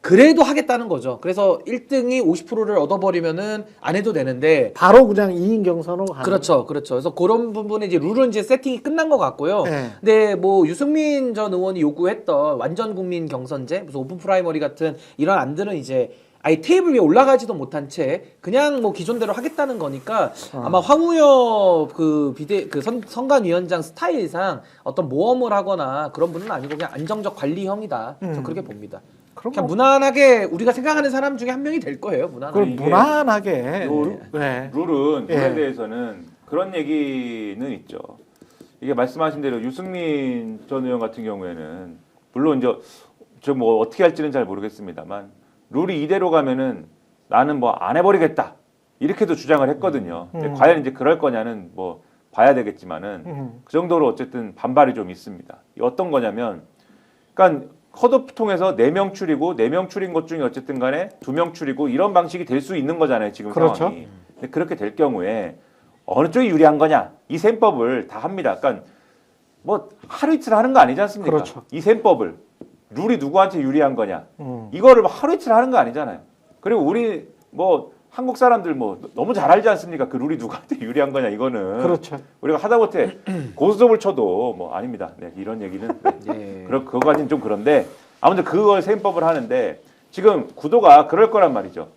[SPEAKER 2] 그래도 하겠다는 거죠. 그래서 1등이 50%를 얻어버리면은 안 해도 되는데.
[SPEAKER 1] 바로 그냥 2인 경선으로 가는
[SPEAKER 2] 그렇죠. 그래서 그런 부분에 이제 룰은 이제 세팅이 끝난 것 같고요.
[SPEAKER 1] 네.
[SPEAKER 2] 근데 뭐 유승민 전 의원이 요구했던 완전 국민 경선제, 무슨 오픈 프라이머리 같은 이런 안들은 이제 아예 테이블 위에 올라가지도 못한 채 그냥 뭐 기존대로 하겠다는 거니까 아마 황우여 그 선관위원장 스타일상 어떤 모험을 하거나 그런 분은 아니고 그냥 안정적 관리형이다. 저 그렇게 봅니다. 그냥 무난하게 우리가 생각하는 사람 중에 한 명이 될 거예요. 무난하게.
[SPEAKER 3] 이게
[SPEAKER 1] 무난하게.
[SPEAKER 3] 룰은 룰에
[SPEAKER 1] 예.
[SPEAKER 3] 대해서는 그런 얘기는 있죠. 이게 말씀하신 대로 유승민 전 의원 같은 경우에는 물론 이제 저 뭐 어떻게 할지는 잘 모르겠습니다만 룰이 이대로 가면은 나는 뭐 안 해버리겠다 이렇게도 주장을 했거든요. 근데 과연 이제 그럴 거냐는 뭐 봐야 되겠지만은 그 정도로 어쨌든 반발이 좀 있습니다. 어떤 거냐면, 그러니까 컷오프 통해서 4명 추리고 4명 추린 것 중에 어쨌든 간에 2명 추리고 이런 방식이 될 수 있는 거잖아요. 지금
[SPEAKER 1] 그렇죠.
[SPEAKER 3] 상황이. 근데 그렇게 될 경우에 어느 쪽이 유리한 거냐 이 셈법을 다 합니다. 그러니까 뭐 하루 이틀 하는 거 아니지 않습니까?
[SPEAKER 1] 그렇죠.
[SPEAKER 3] 이 셈법을 룰이 누구한테 유리한 거냐 이거를 뭐 하루 이틀 하는 거 아니잖아요. 그리고 우리 뭐 한국 사람들 뭐 너무 잘 알지 않습니까? 그 룰이 누구한테 유리한 거냐 이거는.
[SPEAKER 1] 그렇죠.
[SPEAKER 3] 우리가 하다못해 고스톱을 쳐도 뭐 아닙니다. 네, 이런 얘기는 네. 그거까지는 좀 그런데 아무튼 그걸 셈법을 하는데 지금 구도가 그럴 거란 말이죠.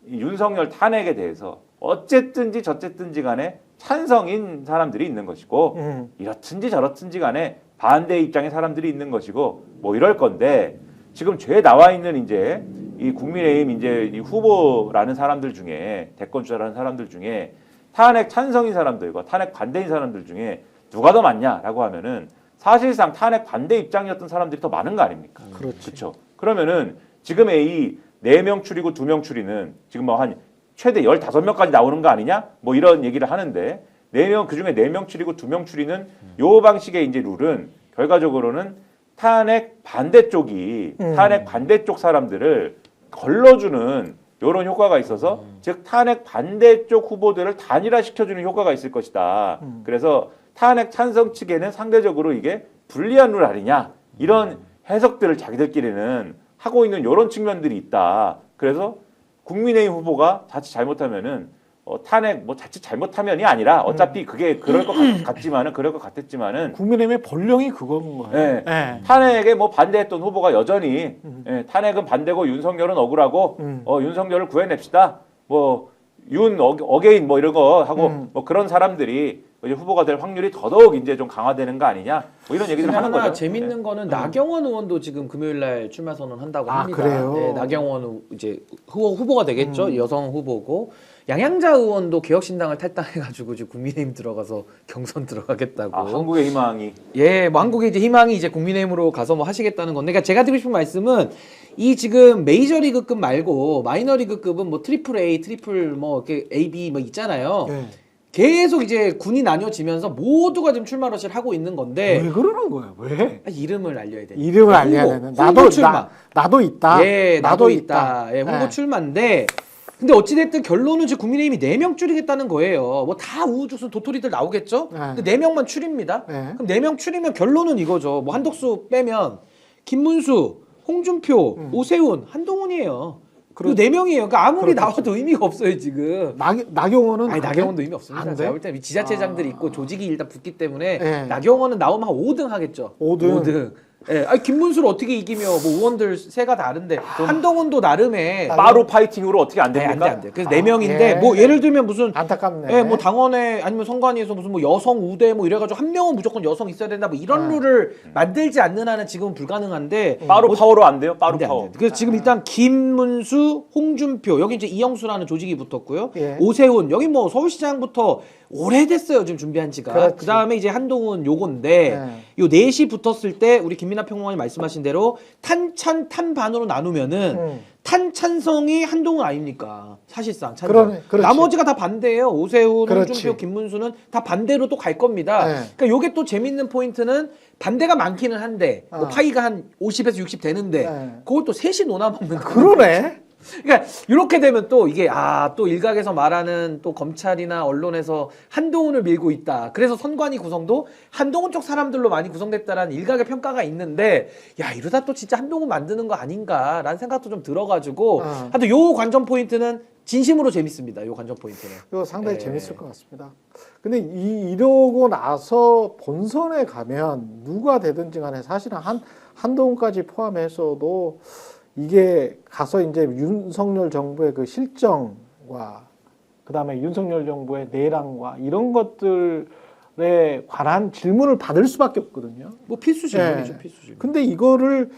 [SPEAKER 3] 윤석열 탄핵에 대해서 어쨌든지 저쨌든지 간에 찬성인 사람들이 있는 것이고 이렇든지 저렇든지 간에 반대 입장의 사람들이 있는 것이고 뭐 이럴 건데 지금 죄 나와 있는 이제 이 국민의힘 이제 이 후보라는 사람들 중에 대권 주자라는 사람들 중에 탄핵 찬성인 사람들과 탄핵 반대인 사람들 중에 누가 더 많냐라고 하면은 사실상 탄핵 반대 입장이었던 사람들이 더 많은 거 아닙니까? 그렇죠. 그러면은 지금의 이 4명 추리고 2명 추리는 지금 뭐 한 최대 15명까지 나오는 거 아니냐? 뭐 이런 얘기를 하는데 4명 그중에 4명 추리고 2명 추리는 요 방식의 이제 룰은 결과적으로는 탄핵 반대쪽이 탄핵 반대쪽 사람들을 걸러주는 이런 효과가 있어서 즉 탄핵 반대쪽 후보들을 단일화시켜주는 효과가 있을 것이다. 그래서 탄핵 찬성 측에는 상대적으로 이게 불리한 룰 아니냐 이런 해석들을 자기들끼리는 하고 있는 이런 측면들이 있다. 그래서 국민의힘 후보가 자칫 잘못하면은 탄핵 뭐 자칫 잘못하면이 아니라 어차피 그게 그럴 것 같지만은 그럴 것 같았지만은
[SPEAKER 1] 국민의힘의 본령이 그건 거예요.
[SPEAKER 3] 네.
[SPEAKER 1] 네.
[SPEAKER 3] 탄핵에 뭐 반대했던 후보가 여전히 탄핵은 반대고 윤석열은 억울하고 윤석열을 구해냅시다. 뭐 어게인 뭐 이런 거 하고 뭐 그런 사람들이 이제 후보가 될 확률이 더더욱 이제 좀 강화되는 거 아니냐 뭐 이런 얘기를 하는 거죠.
[SPEAKER 2] 재밌는 거는 나경원 의원도 지금 금요일 날 출마 선언한다고 합니다.
[SPEAKER 1] 그래요?
[SPEAKER 2] 네, 나경원 이제 후보가 되겠죠. 여성 후보고 양양자 의원도 개혁신당을 탈당해가지고 지금 국민의힘 들어가서 경선 들어가겠다고.
[SPEAKER 3] 한국의 희망이.
[SPEAKER 2] 예, 뭐 한국의 이제 희망이 이제 국민의힘으로 가서 뭐 하시겠다는 건데, 그러니까 제가 드리고 싶은 말씀은 이 지금 메이저리그급 말고 마이너리그급은 뭐 트리플 A, 트리플 뭐 이렇게 A, B 뭐 있잖아요.
[SPEAKER 1] 네.
[SPEAKER 2] 계속 이제 군이 나뉘어지면서 모두가 지금 출마 러시를 하고 있는 건데
[SPEAKER 1] 왜 그러는 거야? 왜?
[SPEAKER 2] 이름을 알려야 돼.
[SPEAKER 1] 이름을 알려야 되는.
[SPEAKER 2] 홍보 출마.
[SPEAKER 1] 나도 있다.
[SPEAKER 2] 예, 나도 있다. 예, 홍보
[SPEAKER 1] 네.
[SPEAKER 2] 출마인데. 근데 어찌됐든 결론은 지금 국민의힘이 4명 줄이겠다는 거예요. 뭐 다 우후죽순 도토리들 나오겠죠?
[SPEAKER 1] 네.
[SPEAKER 2] 근데 4명만 줄입니다.
[SPEAKER 1] 네.
[SPEAKER 2] 그럼 4명 줄이면 결론은 이거죠. 뭐 한덕수 빼면 김문수, 홍준표, 오세훈, 한동훈이에요. 그리고 4명이에요. 그러니까 아무리 나와도 의미가 없어요, 지금.
[SPEAKER 1] 나경원은
[SPEAKER 2] 아니, 나경원도 의미 없습니다.
[SPEAKER 1] 안 돼?
[SPEAKER 2] 제가 볼 때는 지자체장들이 있고 조직이 일단 붙기 때문에
[SPEAKER 1] 네.
[SPEAKER 2] 나경원은 나오면 한 5등 하겠죠.
[SPEAKER 1] 5등.
[SPEAKER 2] 예, 아니 김문수를 어떻게 이기며 뭐 의원들 세가 다른데 한동훈도 나름의
[SPEAKER 3] 빠루 파이팅으로 어떻게 안
[SPEAKER 2] 네,
[SPEAKER 3] 됩니까?
[SPEAKER 2] 안 돼. 그래서 4명인데
[SPEAKER 1] 예.
[SPEAKER 2] 뭐 예를 들면 무슨
[SPEAKER 1] 안타깝네.
[SPEAKER 2] 예, 뭐 당원에 아니면 선관위에서 무슨 뭐 여성 우대 뭐 이래가지고 한 명은 무조건 여성 있어야 된다 뭐 이런 룰을 만들지 않는 한은 지금은 불가능한데
[SPEAKER 3] 빠루 파워로 안 돼요? 빠루
[SPEAKER 2] 안 돼, 안
[SPEAKER 3] 파워.
[SPEAKER 2] 돼. 그래서 지금 일단 김문수, 홍준표 여기 이제 이영수라는 조직이 붙었고요.
[SPEAKER 1] 예.
[SPEAKER 2] 오세훈 여기 뭐 서울시장부터 오래됐어요 지금 준비한 지가.
[SPEAKER 1] 그렇지.
[SPEAKER 2] 그 다음에 이제 한동훈 요건데
[SPEAKER 1] 예.
[SPEAKER 2] 요 넷이 붙었을 때 우리 김민하 평론가님 말씀하신 대로 탄찬 탄반으로 나누면은 탄찬성이 한동훈 아닙니까? 사실상 찬성.
[SPEAKER 1] 그러네, 그렇지.
[SPEAKER 2] 나머지가 다 반대예요. 오세훈,
[SPEAKER 1] 그렇지.
[SPEAKER 2] 홍준표, 김문수는 다 반대로 또 갈 겁니다.
[SPEAKER 1] 네.
[SPEAKER 2] 그러니까 요게 또 재밌는 포인트는 반대가 많기는 한데 뭐
[SPEAKER 1] 어.
[SPEAKER 2] 파이가 한 50에서 60 되는데
[SPEAKER 1] 네.
[SPEAKER 2] 그걸 또 셋이 논아먹는 거예요.
[SPEAKER 1] 그러네.
[SPEAKER 2] 그러니까 이렇게 되면 또 이게 또 일각에서 말하는 또 검찰이나 언론에서 한동훈을 밀고 있다. 그래서 선관위 구성도 한동훈 쪽 사람들로 많이 구성됐다라는 일각의 평가가 있는데 야 이러다 또 진짜 한동훈 만드는 거 아닌가라는 생각도 좀 들어가지고 하여튼 요 관전 포인트는 진심으로 재밌습니다. 요 관전 포인트는.
[SPEAKER 1] 이거 상당히
[SPEAKER 2] 예.
[SPEAKER 1] 재밌을 것 같습니다. 근데 이러고 나서 본선에 가면 누가 되든지 간에 사실은 한동훈까지 포함해서도 이게 가서 이제 윤석열 정부의 그 실정과 그다음에 윤석열 정부의 내랑과 이런 것들에 관한 질문을 받을 수밖에 없거든요.
[SPEAKER 2] 뭐 필수 질문이죠,
[SPEAKER 1] 예.
[SPEAKER 2] 필수 질문.
[SPEAKER 1] 근데 이거를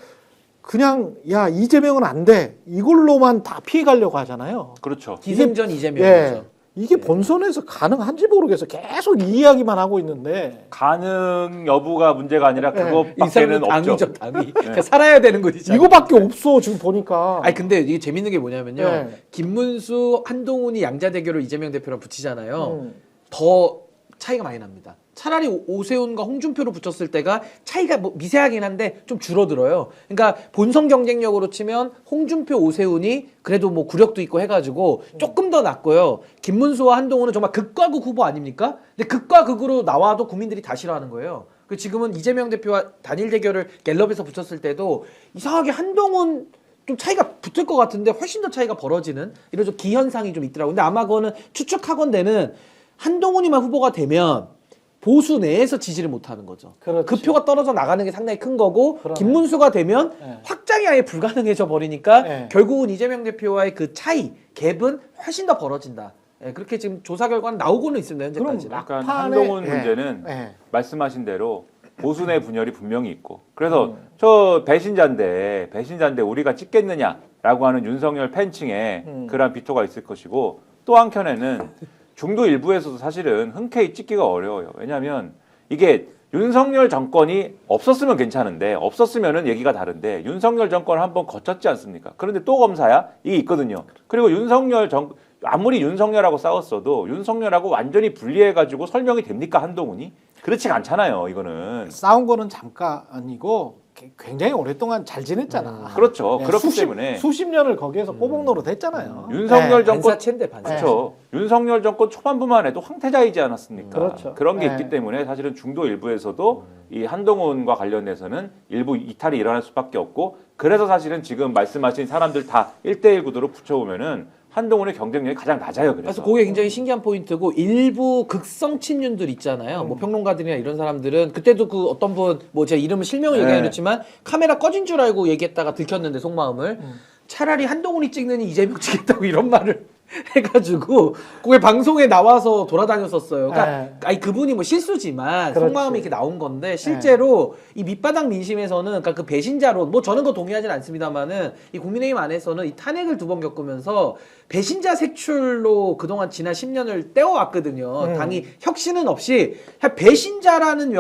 [SPEAKER 1] 그냥 야 이재명은 안 돼 이걸로만 다 피해 가려고 하잖아요.
[SPEAKER 3] 그렇죠.
[SPEAKER 2] 기승전
[SPEAKER 1] 예.
[SPEAKER 2] 이재명이죠.
[SPEAKER 1] 이게 본선에서 가능한지 모르겠어. 계속 이 이야기만 하고 있는데.
[SPEAKER 3] 가능 여부가 문제가 아니라
[SPEAKER 1] 네.
[SPEAKER 3] 그것밖에는 없죠.
[SPEAKER 2] 당이죠, 당이. 그러니까 살아야 되는 거지.
[SPEAKER 1] 이거밖에 없어 지금 보니까.
[SPEAKER 2] 아니 근데 이게 재밌는 게 뭐냐면요.
[SPEAKER 1] 네.
[SPEAKER 2] 김문수, 한동훈이 양자 대결을 이재명 대표랑 붙이잖아요.
[SPEAKER 1] 음.
[SPEAKER 2] 더 차이가 많이 납니다. 차라리 오세훈과 홍준표로 붙였을 때가 차이가 뭐 미세하긴 한데 좀 줄어들어요. 그러니까 본선 경쟁력으로 치면 홍준표, 오세훈이 그래도 뭐 구력도 있고 해가지고 조금 더 낫고요. 김문수와 한동훈은 정말 극과 극 후보 아닙니까? 근데 극과 극으로 나와도 국민들이 다 싫어하는 거예요. 그 지금은 이재명 대표와 단일 대결을 갤럽에서 붙였을 때도 이상하게 한동훈 좀 차이가 붙을 것 같은데 훨씬 더 차이가 벌어지는 이런 좀 기현상이 좀 있더라고요. 근데 아마 그거는 추측하건대는 한동훈이만 후보가 되면 보수 내에서 지지를 못하는 거죠.
[SPEAKER 1] 그렇지.
[SPEAKER 2] 그 표가 떨어져 나가는 게 상당히 큰 거고
[SPEAKER 1] 그러네.
[SPEAKER 2] 김문수가 되면
[SPEAKER 1] 네.
[SPEAKER 2] 확장이 아예 불가능해져 버리니까
[SPEAKER 1] 네.
[SPEAKER 2] 결국은 이재명 대표와의 그 차이, 갭은 훨씬 더 벌어진다. 예, 그렇게 지금 조사 결과는 나오고는 있습니다. 현재까지.
[SPEAKER 1] 그럼
[SPEAKER 3] 약간
[SPEAKER 1] 막판에-
[SPEAKER 3] 한동훈
[SPEAKER 1] 예.
[SPEAKER 3] 문제는
[SPEAKER 1] 예.
[SPEAKER 3] 말씀하신 대로 보수 내 분열이 분명히 있고 그래서 저 배신자인데 우리가 찍겠느냐라고 하는 윤석열 팬층에 그러한 비토가 있을 것이고 또 한켠에는 중도 일부에서도 사실은 흔쾌히 찍기가 어려워요. 왜냐하면 이게 윤석열 정권이 없었으면 괜찮은데 없었으면은 얘기가 다른데 윤석열 정권 한번 거쳤지 않습니까? 그런데 또 검사야? 이게 있거든요. 그리고 아무리 윤석열하고 싸웠어도 윤석열하고 완전히 분리해가지고 설명이 됩니까 한동훈이? 그렇지가 않잖아요. 이거는.
[SPEAKER 1] 싸운 거는 잠깐이고 굉장히 오랫동안 잘 지냈잖아.
[SPEAKER 3] 그렇죠.
[SPEAKER 1] 예,
[SPEAKER 3] 그렇기 때문에
[SPEAKER 1] 수십 년을 거기에서 꼬북노릇 했잖아요.
[SPEAKER 3] 윤석열
[SPEAKER 1] 예.
[SPEAKER 3] 정권
[SPEAKER 2] 반사체인데 반사.
[SPEAKER 3] 그렇죠. 윤석열 정권 초반부만 해도 황태자이지 않았습니까?
[SPEAKER 1] 그렇죠.
[SPEAKER 3] 그런 게
[SPEAKER 1] 네.
[SPEAKER 3] 있기 때문에 사실은 중도 일부에서도 이 한동훈과 관련해서는 일부 이탈이 일어날 수밖에 없고 그래서 사실은 지금 말씀하신 사람들 다 1대1 구도로 붙여보면은 한동훈의 경쟁력이 가장 낮아요.
[SPEAKER 2] 그래서 그게 굉장히 신기한 포인트고 일부 극성 친윤들 있잖아요. 뭐 평론가들이나 이런 사람들은 그때도 그 어떤 분 뭐 제가 이름을 실명을
[SPEAKER 3] 네.
[SPEAKER 2] 얘기하겠지만 카메라 꺼진 줄 알고 얘기했다가 들켰는데 속마음을 차라리 한동훈이 찍느니 이재명 찍겠다고 이런 말을 해가지고 그게 방송에 나와서 돌아다녔었어요. 그러니까
[SPEAKER 1] 네.
[SPEAKER 2] 아니 그분이 뭐 실수지만
[SPEAKER 1] 그렇지.
[SPEAKER 2] 속마음이 이렇게 나온 건데 실제로 이 밑바닥 민심에서는 그러니까 그 배신자론 뭐 저는 그거 동의하진 않습니다만은 이 국민의힘 안에서는 이 탄핵을 두 번 겪으면서 배신자 색출로 그동안 지난 10년을 떼어왔거든요. 당이 혁신은 없이 그냥 배신자라는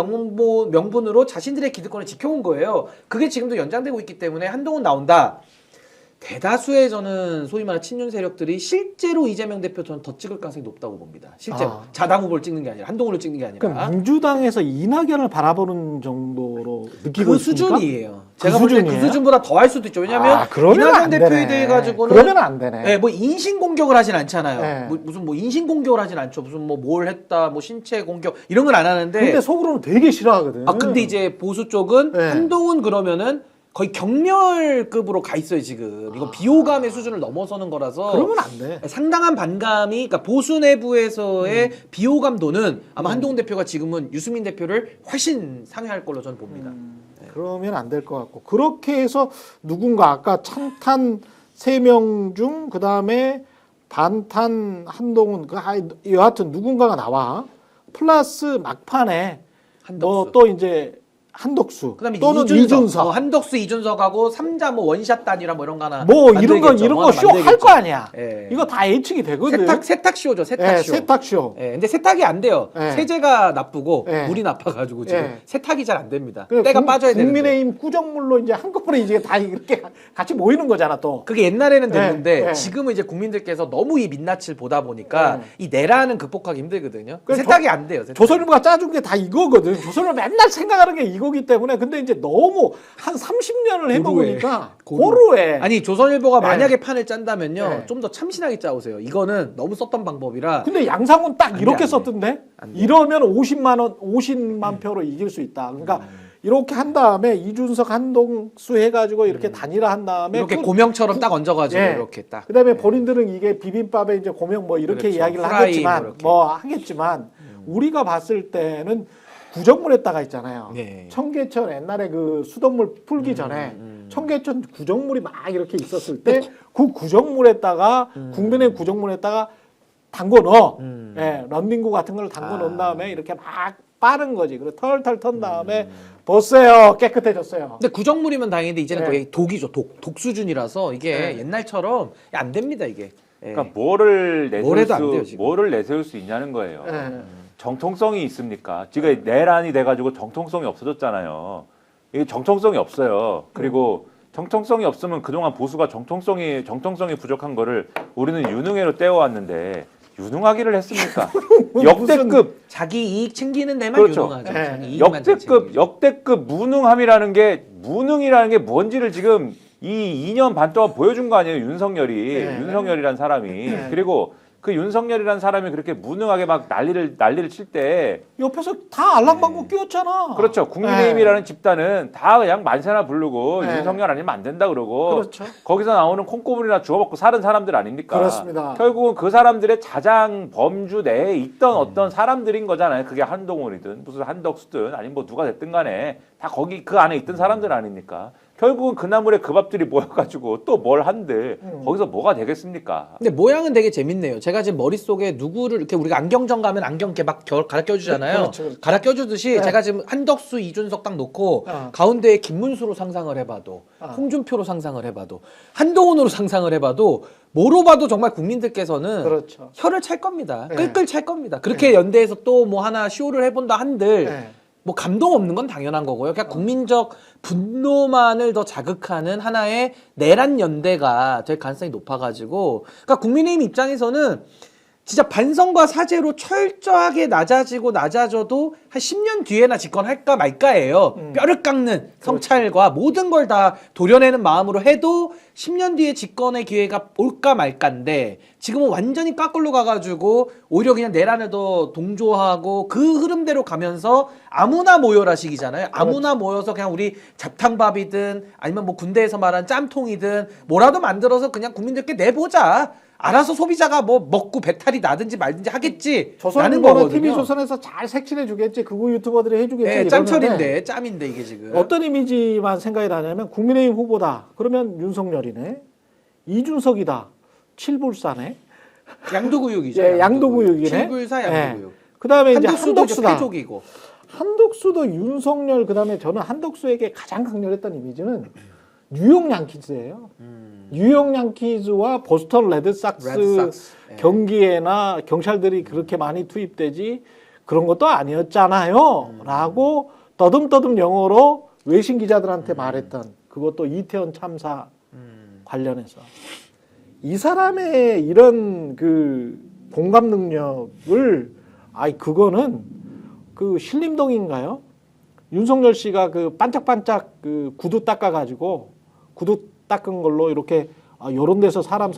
[SPEAKER 2] 명분으로 자신들의 기득권을 지켜온 거예요. 그게 지금도 연장되고 있기 때문에 한동훈 나온다. 대다수의 저는 소위 말하는 친윤 세력들이 실제로 이재명 대표 저는 더 찍을 가능성이 높다고 봅니다. 실제로
[SPEAKER 1] 아.
[SPEAKER 2] 자당 후보를 찍는 게 아니라 한동훈을 찍는 게 아니라
[SPEAKER 1] 그러니까 민주당에서 이낙연을 바라보는 정도로 느끼고
[SPEAKER 2] 그
[SPEAKER 1] 있습니까?
[SPEAKER 2] 수준이에요.
[SPEAKER 1] 그
[SPEAKER 2] 제가 볼 때 그
[SPEAKER 1] 수준이에요?
[SPEAKER 2] 수준보다 더 할 수도 있죠. 왜냐하면
[SPEAKER 1] 아, 그러면
[SPEAKER 2] 이낙연
[SPEAKER 1] 안
[SPEAKER 2] 대표에
[SPEAKER 1] 되네.
[SPEAKER 2] 대해 가지고는
[SPEAKER 1] 그러면 안 되네.
[SPEAKER 2] 뭐 인신 공격을 하진 않잖아요.
[SPEAKER 1] 네.
[SPEAKER 2] 무슨 뭐 인신 공격을 하진 않죠. 무슨 뭐 뭘 했다, 뭐 신체 공격 이런 건 안 하는데.
[SPEAKER 1] 근데 속으로는 되게 싫어하거든.
[SPEAKER 2] 근데 이제 보수 쪽은
[SPEAKER 1] 네.
[SPEAKER 2] 한동훈 그러면은 거의 경멸급으로 가 있어요 지금. 이건 비호감의 수준을 넘어서는 거라서.
[SPEAKER 1] 그러면 안 돼.
[SPEAKER 2] 상당한 반감이, 그러니까 보수 내부에서의 비호감도는 아마 한동훈 대표가 지금은 유승민 대표를 훨씬 상회할 걸로 저는 봅니다.
[SPEAKER 1] 그러면 안 될 것 같고 그렇게 해서 누군가 아까 찬탄 3명 중 그다음에 반탄 한동훈 여하튼 누군가가 나와 플러스 막판에
[SPEAKER 2] 한덕수.
[SPEAKER 1] 또 이제 한덕수
[SPEAKER 2] 그다음에
[SPEAKER 1] 또는
[SPEAKER 2] 이준석.
[SPEAKER 1] 이준석
[SPEAKER 2] 한덕수 이준석하고 3자 뭐 원샷 단위라 뭐 이런 거 하나
[SPEAKER 1] 뭐 이런 거
[SPEAKER 2] 만들겠죠.
[SPEAKER 1] 쇼 할 거 아니야.
[SPEAKER 2] 예.
[SPEAKER 1] 이거 다 예측이 되거든.
[SPEAKER 2] 세탁쇼죠. 세탁쇼.
[SPEAKER 1] 세탁쇼.
[SPEAKER 2] 예, 근데 세탁이 안 돼요.
[SPEAKER 1] 예.
[SPEAKER 2] 세제가 나쁘고
[SPEAKER 1] 예.
[SPEAKER 2] 물이 나빠가지고 지금
[SPEAKER 1] 예.
[SPEAKER 2] 세탁이 잘 안 됩니다.
[SPEAKER 1] 그래,
[SPEAKER 2] 때가 빠져야 되는데.
[SPEAKER 1] 국민의힘 구정물로 이제 한꺼번에 이제 다 이렇게 같이 모이는 거잖아 또.
[SPEAKER 2] 그게 옛날에는 됐는데
[SPEAKER 1] 예, 예.
[SPEAKER 2] 지금은 이제 국민들께서 너무 이 민낯을 보다 보니까
[SPEAKER 1] 예.
[SPEAKER 2] 이 내라는 극복하기 힘들거든요.
[SPEAKER 1] 그래서
[SPEAKER 2] 세탁이 안 돼요. 세탁이.
[SPEAKER 1] 조선일보가 짜준 게 다 이거거든. 조선일보 맨날 생각하는 게 이거기 때문에 근데 이제 너무 한 30년을 해먹으니까 고루해.
[SPEAKER 2] 아니 조선일보가
[SPEAKER 1] 예.
[SPEAKER 2] 만약에 판을 짠다면요
[SPEAKER 1] 예.
[SPEAKER 2] 좀 더 참신하게 짜오세요. 이거는 너무 썼던 방법이라.
[SPEAKER 1] 근데 양상은 딱
[SPEAKER 2] 안
[SPEAKER 1] 이렇게
[SPEAKER 2] 돼, 안
[SPEAKER 1] 썼던데
[SPEAKER 2] 안 돼.
[SPEAKER 1] 이러면 50만 표로 이길 수 있다. 그러니까 이렇게 한 다음에 이준석 한동수 해가지고 이렇게 단일화한 다음에
[SPEAKER 2] 이렇게 고명처럼 딱 얹어가지고
[SPEAKER 1] 예.
[SPEAKER 2] 이렇게 딱.
[SPEAKER 1] 그다음에 본인들은 이게 비빔밥에 이제 고명 뭐 이렇게
[SPEAKER 2] 그렇죠.
[SPEAKER 1] 이야기를
[SPEAKER 2] 후라이
[SPEAKER 1] 하겠지만
[SPEAKER 2] 뭐
[SPEAKER 1] 하겠지만 우리가 봤을 때는 구정물에다가 있잖아요.
[SPEAKER 2] 네.
[SPEAKER 1] 청계천 옛날에 그 수돗물 풀기 전에 청계천 구정물이 막 이렇게 있었을 때 그 구정물에다가 국민의 구정물에다가 담궈 넣어. 예, 런닝구 같은 걸 담궈 놓은 다음에 이렇게 막 빠른 거지. 그리고 털털 턴 다음에 보세요. 깨끗해졌어요.
[SPEAKER 2] 근데 구정물이면 다행인데 이제는
[SPEAKER 1] 네.
[SPEAKER 2] 거의 독이죠. 독 수준이라서 이게
[SPEAKER 1] 네.
[SPEAKER 2] 옛날처럼 안 됩니다 이게. 예.
[SPEAKER 3] 그러니까 뭐를
[SPEAKER 2] 뭘 해도 안 돼요,
[SPEAKER 3] 내세울 수
[SPEAKER 2] 지금.
[SPEAKER 3] 뭐를 내세울 수 있냐는 거예요.
[SPEAKER 1] 예.
[SPEAKER 3] 정통성이 있습니까? 지금 내란이 돼가지고 정통성이 없어졌잖아요. 이게 정통성이 없어요. 그리고 정통성이 없으면 그동안 보수가 정통성이 부족한 거를 우리는 유능해로 떼어왔는데 유능하기를 했습니까? 역대급
[SPEAKER 2] 자기 이익 챙기는 데만
[SPEAKER 3] 그렇죠.
[SPEAKER 2] 유능하죠.
[SPEAKER 1] 예.
[SPEAKER 2] 자기 이익만 잘 챙기죠.
[SPEAKER 3] 역대급 무능이라는 게 뭔지를 지금 이 2년 반 동안 보여준 거 아니에요, 윤석열이.
[SPEAKER 1] 네.
[SPEAKER 3] 윤석열이란 사람이.
[SPEAKER 1] 네.
[SPEAKER 3] 그리고 그 윤석열이란 사람이 그렇게 무능하게 막 난리를 칠 때
[SPEAKER 1] 옆에서 다 알랑방구 끼웠잖아.
[SPEAKER 3] 그렇죠. 국민의힘이라는 집단은 다 그냥 만세나 부르고
[SPEAKER 1] 네.
[SPEAKER 3] 윤석열 아니면 안 된다 그러고
[SPEAKER 1] 그렇죠.
[SPEAKER 3] 거기서 나오는 콩고물이나 주워먹고 사는 사람들 아닙니까?
[SPEAKER 1] 그렇습니다.
[SPEAKER 3] 결국은 그 사람들의 자장 범주 내에 있던 어떤 사람들인 거잖아요. 그게 한동훈이든 무슨 한덕수든 아니면 뭐 누가 됐든 간에 다 거기 그 안에 있던 사람들 아닙니까? 결국은 그 나물에 그 밥들이 모여가지고 또 뭘 한들 거기서 뭐가 되겠습니까?
[SPEAKER 2] 근데 모양은 되게 재밌네요. 제가 지금 머릿속에 누구를 이렇게 우리가 안경점 가면 안경 이렇게 막 갈아 껴주잖아요.
[SPEAKER 1] 그렇죠, 그렇죠.
[SPEAKER 2] 갈아 껴주듯이
[SPEAKER 1] 네.
[SPEAKER 2] 제가 지금 한덕수, 이준석 딱 놓고
[SPEAKER 1] 어.
[SPEAKER 2] 가운데에 김문수로 상상을 해봐도 홍준표로 상상을 해봐도 한동훈으로 상상을 해봐도 뭐로 봐도 정말 국민들께서는
[SPEAKER 1] 그렇죠.
[SPEAKER 2] 혀를 찰 겁니다.
[SPEAKER 1] 네.
[SPEAKER 2] 끌끌 찰 겁니다. 그렇게 연대에서 또 뭐 하나 쇼를 해본다 한들
[SPEAKER 1] 네.
[SPEAKER 2] 뭐 감동 없는 건 당연한 거고요. 그냥 국민적 분노만을 더 자극하는 하나의 내란 연대가 될 가능성이 높아가지고, 그러니까 국민의힘 입장에서는 진짜 반성과 사죄로 철저하게 낮아져도 한 10년 뒤에나 집권할까 말까예요. 뼈를 깎는 성찰과 모든 걸 다 도려내는 마음으로 해도 10년 뒤에 집권의 기회가 올까 말까인데 지금은 완전히 까꿀로 가가지고 오히려 그냥 내란을 더 동조하고 그 흐름대로 가면서 아무나 모여라 식이잖아요. 아무나 모여서 그냥 우리 잡탕밥이든 아니면 뭐 군대에서 말한 짬통이든 뭐라도 만들어서 그냥 국민들께 내보자. 알아서 소비자가 뭐 먹고 배탈이 나든지 말든지 하겠지. 라는
[SPEAKER 1] 조선일보는
[SPEAKER 2] 거거든요.
[SPEAKER 1] TV조선에서 잘 색칠해 주겠지. 극우 유튜버들이 해주겠지.
[SPEAKER 2] 네,
[SPEAKER 1] 이러는데
[SPEAKER 2] 짬철인데 짬인데 이게 지금.
[SPEAKER 1] 어떤 이미지만 생각이 나냐면 국민의힘 후보다. 그러면 윤석열이네. 이준석이다. 칠불사네.
[SPEAKER 2] 양도구육이죠.
[SPEAKER 1] 예, 양도구육이네.
[SPEAKER 2] 칠불사 양도구육.
[SPEAKER 1] 그다음에 이제
[SPEAKER 2] 한덕수도 이제
[SPEAKER 1] 한덕수다.
[SPEAKER 2] 패족이고.
[SPEAKER 1] 한덕수도 윤석열 그다음에 저는 한덕수에게 가장 강렬했던 이미지는 뉴욕 양키즈예요. 뉴욕 양키즈와 보스턴 레드삭스
[SPEAKER 2] 레드삭스. 예.
[SPEAKER 1] 경기에나 경찰들이 그렇게 많이 투입되지 그런 것도 아니었잖아요. 라고 떠듬떠듬 영어로 외신 기자들한테 말했던 그것도 이태원 참사 관련해서 이 사람의 이런 그 공감 능력을 그거는 그 신림동인가요? 윤석열 씨가 그 반짝반짝 그 구두 닦아가지고 구두 닦은 걸로 이렇게 요런 데서 사람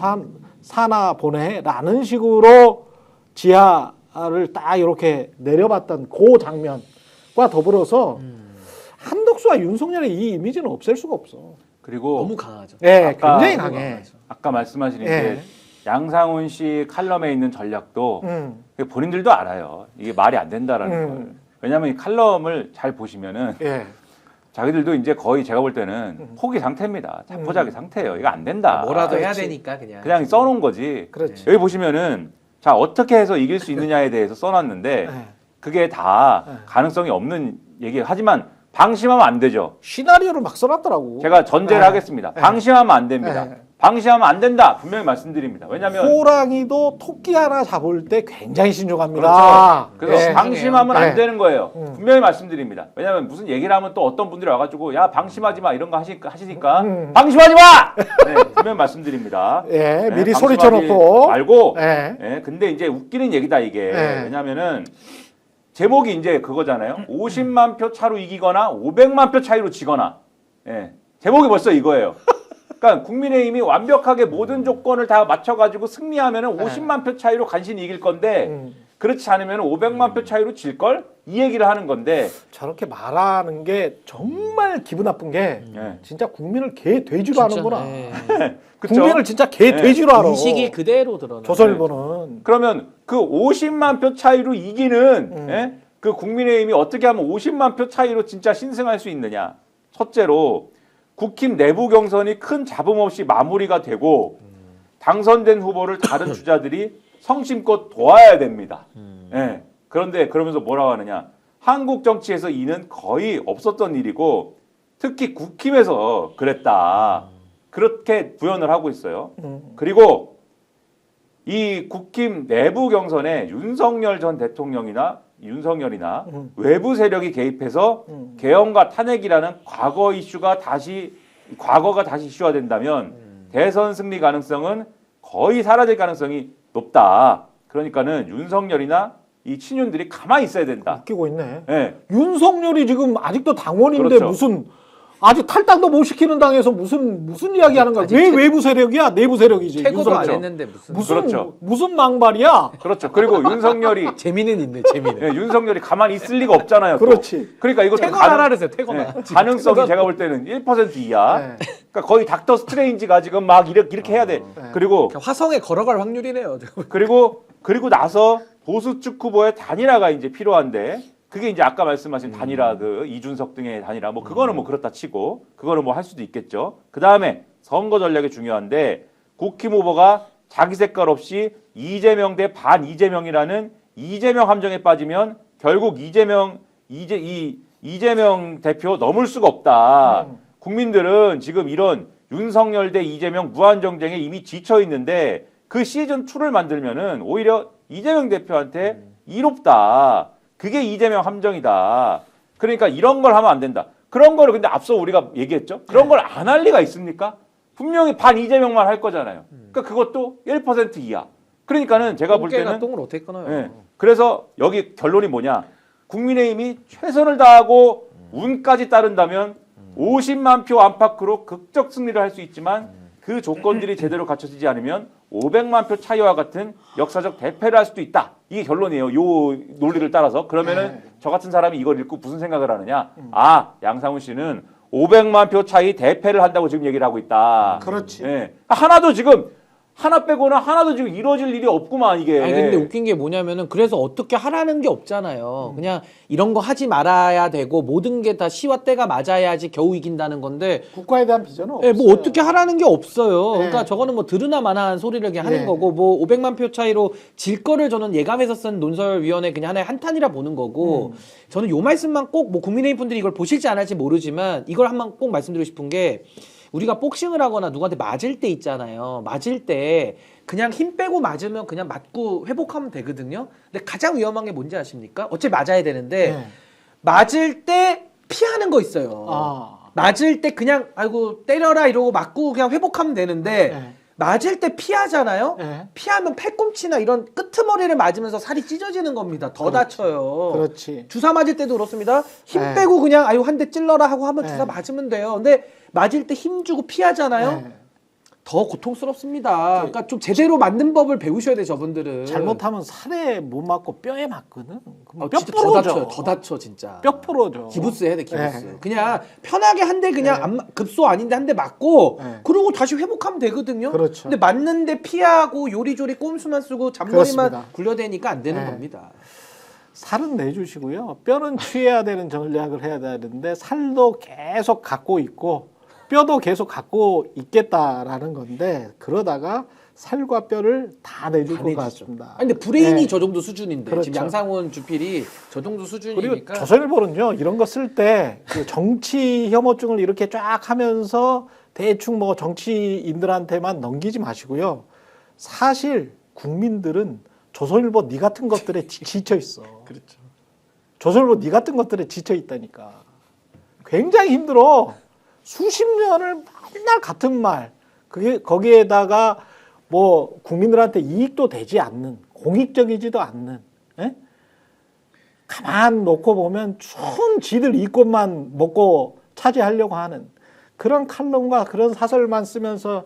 [SPEAKER 1] 사나 보내라는 식으로 지하를 딱 이렇게 내려봤던 그 장면과 더불어서 한덕수와 윤석열의 이 이미지는 없앨 수가 없어.
[SPEAKER 3] 그리고
[SPEAKER 2] 너무 강하죠.
[SPEAKER 1] 예,
[SPEAKER 3] 아까
[SPEAKER 1] 굉장히 강해.
[SPEAKER 3] 아까 말씀하신
[SPEAKER 1] 예.
[SPEAKER 3] 이제 양상훈 씨 칼럼에 있는 전략도 본인들도 알아요. 이게 말이 안 된다라는 걸. 왜냐하면 이 칼럼을 잘 보시면은
[SPEAKER 1] 예.
[SPEAKER 3] 자기들도 이제 거의 제가 볼 때는 포기 상태입니다. 자포자기 상태예요. 이거 안 된다.
[SPEAKER 2] 뭐라도 해야
[SPEAKER 1] 그렇지.
[SPEAKER 2] 되니까
[SPEAKER 3] 그냥 써놓은 거지.
[SPEAKER 1] 그렇지.
[SPEAKER 3] 여기 보시면은 자 어떻게 해서 이길 수 있느냐에 대해서 써놨는데
[SPEAKER 1] 예.
[SPEAKER 3] 그게 다 가능성이 없는 얘기. 하지만 방심하면 안 되죠.
[SPEAKER 1] 시나리오를 막 써놨더라고.
[SPEAKER 3] 제가 전제를
[SPEAKER 1] 네.
[SPEAKER 3] 하겠습니다. 방심하면 안 됩니다.
[SPEAKER 1] 네.
[SPEAKER 3] 방심하면 안 된다. 분명히 말씀드립니다. 왜냐하면
[SPEAKER 1] 호랑이도 토끼 하나 잡을 때 굉장히 신중합니다.
[SPEAKER 3] 그렇죠. 그래서
[SPEAKER 1] 예.
[SPEAKER 3] 방심하면
[SPEAKER 1] 네.
[SPEAKER 3] 안 되는 거예요. 분명히 말씀드립니다. 왜냐하면 무슨 얘기를 하면 또 어떤 분들이 와가지고 야 방심하지 마 이런 거 하시니까 방심하지 마. 네, 분명히 말씀드립니다.
[SPEAKER 1] 예, 미리
[SPEAKER 3] 방심하지
[SPEAKER 1] 소리쳐놓고.
[SPEAKER 3] 말고.
[SPEAKER 1] 예.
[SPEAKER 3] 예, 근데 이제 웃기는 얘기다 이게.
[SPEAKER 1] 네.
[SPEAKER 3] 왜냐하면은 제목이 이제 그거잖아요. 50만 표 차로 이기거나 500만 표 차이로 지거나. 예, 제목이 벌써 이거예요. 그러니까 국민의힘이 완벽하게 모든 조건을 다 맞춰가지고 승리하면은 50만 표 차이로 간신히 이길 건데 그렇지 않으면 500만 표 차이로 질 걸? 이 얘기를 하는 건데
[SPEAKER 1] 저렇게 말하는 게 정말 기분 나쁜 게
[SPEAKER 3] 예.
[SPEAKER 1] 진짜 국민을 개 돼지로 하는구나.
[SPEAKER 3] 그쵸?
[SPEAKER 1] 국민을 진짜 개
[SPEAKER 3] 네.
[SPEAKER 1] 돼지로 알아.
[SPEAKER 2] 인식이 그대로 드러나.
[SPEAKER 1] 조선일보는.
[SPEAKER 3] 그러면 그 50만 표 차이로 이기는 예? 그 국민의힘이 어떻게 하면 50만 표 차이로 진짜 신승할 수 있느냐? 첫째로 국힘 내부 경선이 큰 잡음 없이 마무리가 되고 당선된 후보를 다른 주자들이 성심껏 도와야 됩니다. 예. 그런데 그러면서 뭐라고 하느냐? 한국 정치에서 이는 거의 없었던 일이고 특히 국힘에서 그랬다. 그렇게 부연을 하고 있어요. 그리고 이 국힘 내부 경선에 윤석열 전 대통령이나 윤석열이나 외부 세력이 개입해서 개헌과 탄핵이라는 과거가 다시 이슈화된다면 대선 승리 가능성은 거의 사라질 가능성이 높다. 그러니까는 윤석열이나 이 친윤들이 가만히 있어야 된다.
[SPEAKER 1] 웃기고 있네.
[SPEAKER 3] 예.
[SPEAKER 1] 윤석열이 지금 아직도 당원인데
[SPEAKER 3] 그렇죠.
[SPEAKER 1] 무슨 아직 탈당도 못 시키는 당에서 무슨 이야기 하는 거야? 왜 외부 세력이야? 내부 세력이지.
[SPEAKER 2] 최고도 안
[SPEAKER 1] 윤석열.
[SPEAKER 2] 했는데
[SPEAKER 3] 그렇죠.
[SPEAKER 1] 무슨 망발이야?
[SPEAKER 3] 그렇죠. 그리고 윤석열이
[SPEAKER 2] 재미는 있네, 재미는.
[SPEAKER 3] 예, 윤석열이 가만히 있을 리가 없잖아요. 또.
[SPEAKER 1] 그렇지.
[SPEAKER 3] 그러니까 이거
[SPEAKER 2] 태거나 하라세요, 태거나.
[SPEAKER 3] 가능성이 제가 볼 때는 1% 이하.
[SPEAKER 1] 네.
[SPEAKER 3] 그러니까 거의 닥터 스트레인지가 지금 막 이렇게 해야 돼.
[SPEAKER 1] 네.
[SPEAKER 3] 그리고
[SPEAKER 2] 화성에 걸어갈 확률이네요.
[SPEAKER 3] 그리고 나서 보수 측 후보의 단일화가 이제 필요한데 그게 이제 아까 말씀하신 단일화 그 이준석 등의 단일화 뭐 그거는 뭐 그렇다 치고 그거는 뭐 할 수도 있겠죠. 그 다음에 선거 전략이 중요한데 국힘 후보가 자기 색깔 없이 이재명 대 반 이재명이라는 이재명 함정에 빠지면 결국 이재명 대표 넘을 수가 없다. 국민들은 지금 이런 윤석열 대 이재명 무한 정쟁에 이미 지쳐 있는데 그 시즌 2를 만들면은 오히려 이재명 대표한테 이롭다. 그게 이재명 함정이다. 그러니까 이런 걸 하면 안 된다. 그런 거를 근데 앞서 우리가 얘기했죠. 그런 걸 안 할 리가 있습니까? 분명히 반 이재명만 할 거잖아요. 그러니까 그것도 1% 이하. 그러니까는 제가 볼 때는
[SPEAKER 2] 똥을 어떻게 끊어요?
[SPEAKER 3] 예. 그래서 여기 결론이 뭐냐? 국민의힘이 최선을 다하고 운까지 따른다면 50만 표 안팎으로 극적 승리를 할 수 있지만 그 조건들이 제대로 갖춰지지 않으면 500만 표 차이와 같은 역사적 대패를 할 수도 있다. 이게 결론이에요. 요 논리를 따라서. 그러면은 저 같은 사람이 이걸 읽고 무슨 생각을 하느냐? 아, 양상훈 씨는 500만 표 차이 대패를 한다고 지금 얘기를 하고 있다.
[SPEAKER 1] 그렇지.
[SPEAKER 3] 예. 하나도 지금 하나 빼고는 하나도 지금 이루어질 일이 없구만 이게.
[SPEAKER 2] 아니 근데 웃긴 게 뭐냐면은 그래서 어떻게 하라는 게 없잖아요. 그냥 이런 거 하지 말아야 되고 모든 게 다 시와 때가 맞아야지 겨우 이긴다는 건데
[SPEAKER 1] 국가에 대한 비전은
[SPEAKER 2] 예,
[SPEAKER 1] 없어요.
[SPEAKER 2] 뭐 어떻게 하라는 게 없어요.
[SPEAKER 1] 네.
[SPEAKER 2] 그러니까 저거는 뭐 들으나 마나한 소리를 그냥 하는
[SPEAKER 1] 네.
[SPEAKER 2] 거고 뭐 500만 표 차이로 질 거를 저는 예감해서 쓴 논설위원회 그냥 하나의 한탄이라 보는 거고 저는 요 말씀만 꼭 뭐 국민의힘 분들이 이걸 보실지 안 할지 모르지만 이걸 한번 꼭 말씀드리고 싶은 게 우리가 복싱을 하거나 누구한테 맞을 때 있잖아요. 맞을 때 그냥 힘 빼고 맞으면 그냥 맞고 회복하면 되거든요. 근데 가장 위험한 게 뭔지 아십니까? 어차피 맞아야 되는데
[SPEAKER 1] 네.
[SPEAKER 2] 맞을 때 피하는 거 있어요.
[SPEAKER 1] 아.
[SPEAKER 2] 맞을 때 그냥 아이고 때려라 이러고 맞고 그냥 회복하면 되는데
[SPEAKER 1] 네.
[SPEAKER 2] 맞을 때 피하잖아요.
[SPEAKER 1] 네.
[SPEAKER 2] 피하면 팔꿈치나 이런 끄트머리를 맞으면서 살이 찢어지는 겁니다. 더 다쳐요.
[SPEAKER 1] 그렇지.
[SPEAKER 2] 주사 맞을 때도 그렇습니다. 힘
[SPEAKER 1] 네.
[SPEAKER 2] 빼고 그냥 아유 한 대 찔러라 하고 하면
[SPEAKER 1] 네.
[SPEAKER 2] 주사 맞으면 돼요. 근데 맞을 때 힘 주고 피하잖아요.
[SPEAKER 1] 네.
[SPEAKER 2] 더 고통스럽습니다. 그러니까 좀 제대로 맞는 법을 배우셔야 돼 저분들은.
[SPEAKER 1] 잘못하면 살에 못 맞고 뼈에 맞거든. 그럼 뼈
[SPEAKER 2] 진짜 더
[SPEAKER 1] 부러져.
[SPEAKER 2] 다쳐요. 더 다쳐 진짜.
[SPEAKER 1] 뼈 부러져.
[SPEAKER 2] 기부스 해야 돼 기부스.
[SPEAKER 1] 네.
[SPEAKER 2] 그냥 편하게 한 대 그냥
[SPEAKER 1] 네.
[SPEAKER 2] 급소 아닌데 한 대 맞고
[SPEAKER 1] 네.
[SPEAKER 2] 그러고 다시 회복하면 되거든요.
[SPEAKER 1] 그렇죠.
[SPEAKER 2] 근데 맞는데 피하고 요리조리 꼼수만 쓰고 잔머리만
[SPEAKER 1] 그렇습니다.
[SPEAKER 2] 굴려대니까 안 되는
[SPEAKER 1] 네.
[SPEAKER 2] 겁니다.
[SPEAKER 1] 살은 내주시고요. 뼈는 취해야 되는 전략을 해야 되는데 살도 계속 갖고 있고 뼈도 계속 갖고 있겠다라는 건데 그러다가 살과 뼈를 다 내줄 것 같습니다.
[SPEAKER 2] 아니, 근데 브레인이
[SPEAKER 1] 네.
[SPEAKER 2] 저 정도 수준인데
[SPEAKER 1] 그렇죠.
[SPEAKER 2] 지금 양상훈 주필이 저 정도
[SPEAKER 1] 그리고
[SPEAKER 2] 수준이니까
[SPEAKER 1] 조선일보는요 이런 거 쓸 때 그 정치 혐오증을 이렇게 쫙 하면서 대충 뭐 정치인들한테만 넘기지 마시고요. 사실 국민들은 조선일보 니 같은 것들에 지쳐 있어.
[SPEAKER 2] 그렇죠.
[SPEAKER 1] 조선일보 니 같은 것들에 지쳐 있다니까. 굉장히 힘들어. 수십 년을 맨날 같은 말. 그게 거기에다가 뭐 국민들한테 이익도 되지 않는, 공익적이지도 않는. 예? 가만 놓고 보면 춘 지들 이권만 먹고 차지하려고 하는 그런 칼럼과 그런 사설만 쓰면서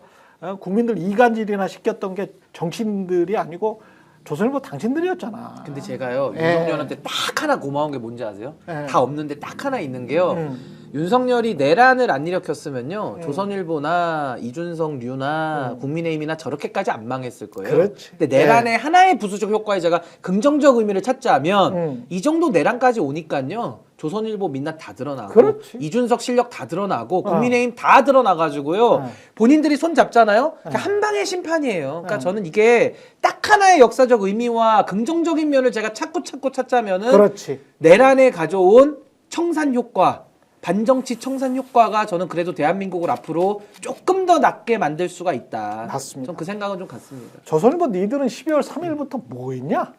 [SPEAKER 1] 국민들 이간질이나 시켰던 게 정치인들이 아니고 조선일보 당신들이었잖아.
[SPEAKER 2] 근데 제가요
[SPEAKER 1] 예.
[SPEAKER 2] 윤석열한테 딱 하나 고마운 게 뭔지 아세요?
[SPEAKER 1] 예.
[SPEAKER 2] 다 없는데 딱 하나 있는 게요. 윤석열이 내란을 안 일으켰으면요 조선일보나 이준석 류나 국민의힘이나 저렇게까지 안 망했을 거예요.
[SPEAKER 1] 그렇지.
[SPEAKER 2] 근데 내란의 하나의 부수적 효과에 제가 긍정적 의미를 찾자면 이 정도 내란까지 오니까요 조선일보 민낯 다 드러나고
[SPEAKER 1] 그렇지.
[SPEAKER 2] 이준석 실력 다 드러나고 국민의힘 다 드러나가지고요 본인들이 손 잡잖아요. 한 방의 심판이에요. 그러니까 저는 이게 딱 하나의 역사적 의미와 긍정적인 면을 제가 찾자면은
[SPEAKER 1] 그렇지.
[SPEAKER 2] 내란에 가져온 청산 효과 반정치 청산 효과가 저는 그래도 대한민국을 앞으로 조금 더 낫게 만들 수가 있다.
[SPEAKER 1] 맞습니다.
[SPEAKER 2] 전 그 생각은 좀 같습니다.
[SPEAKER 1] 조선일보 니들은 12월 3일부터 뭐 했냐?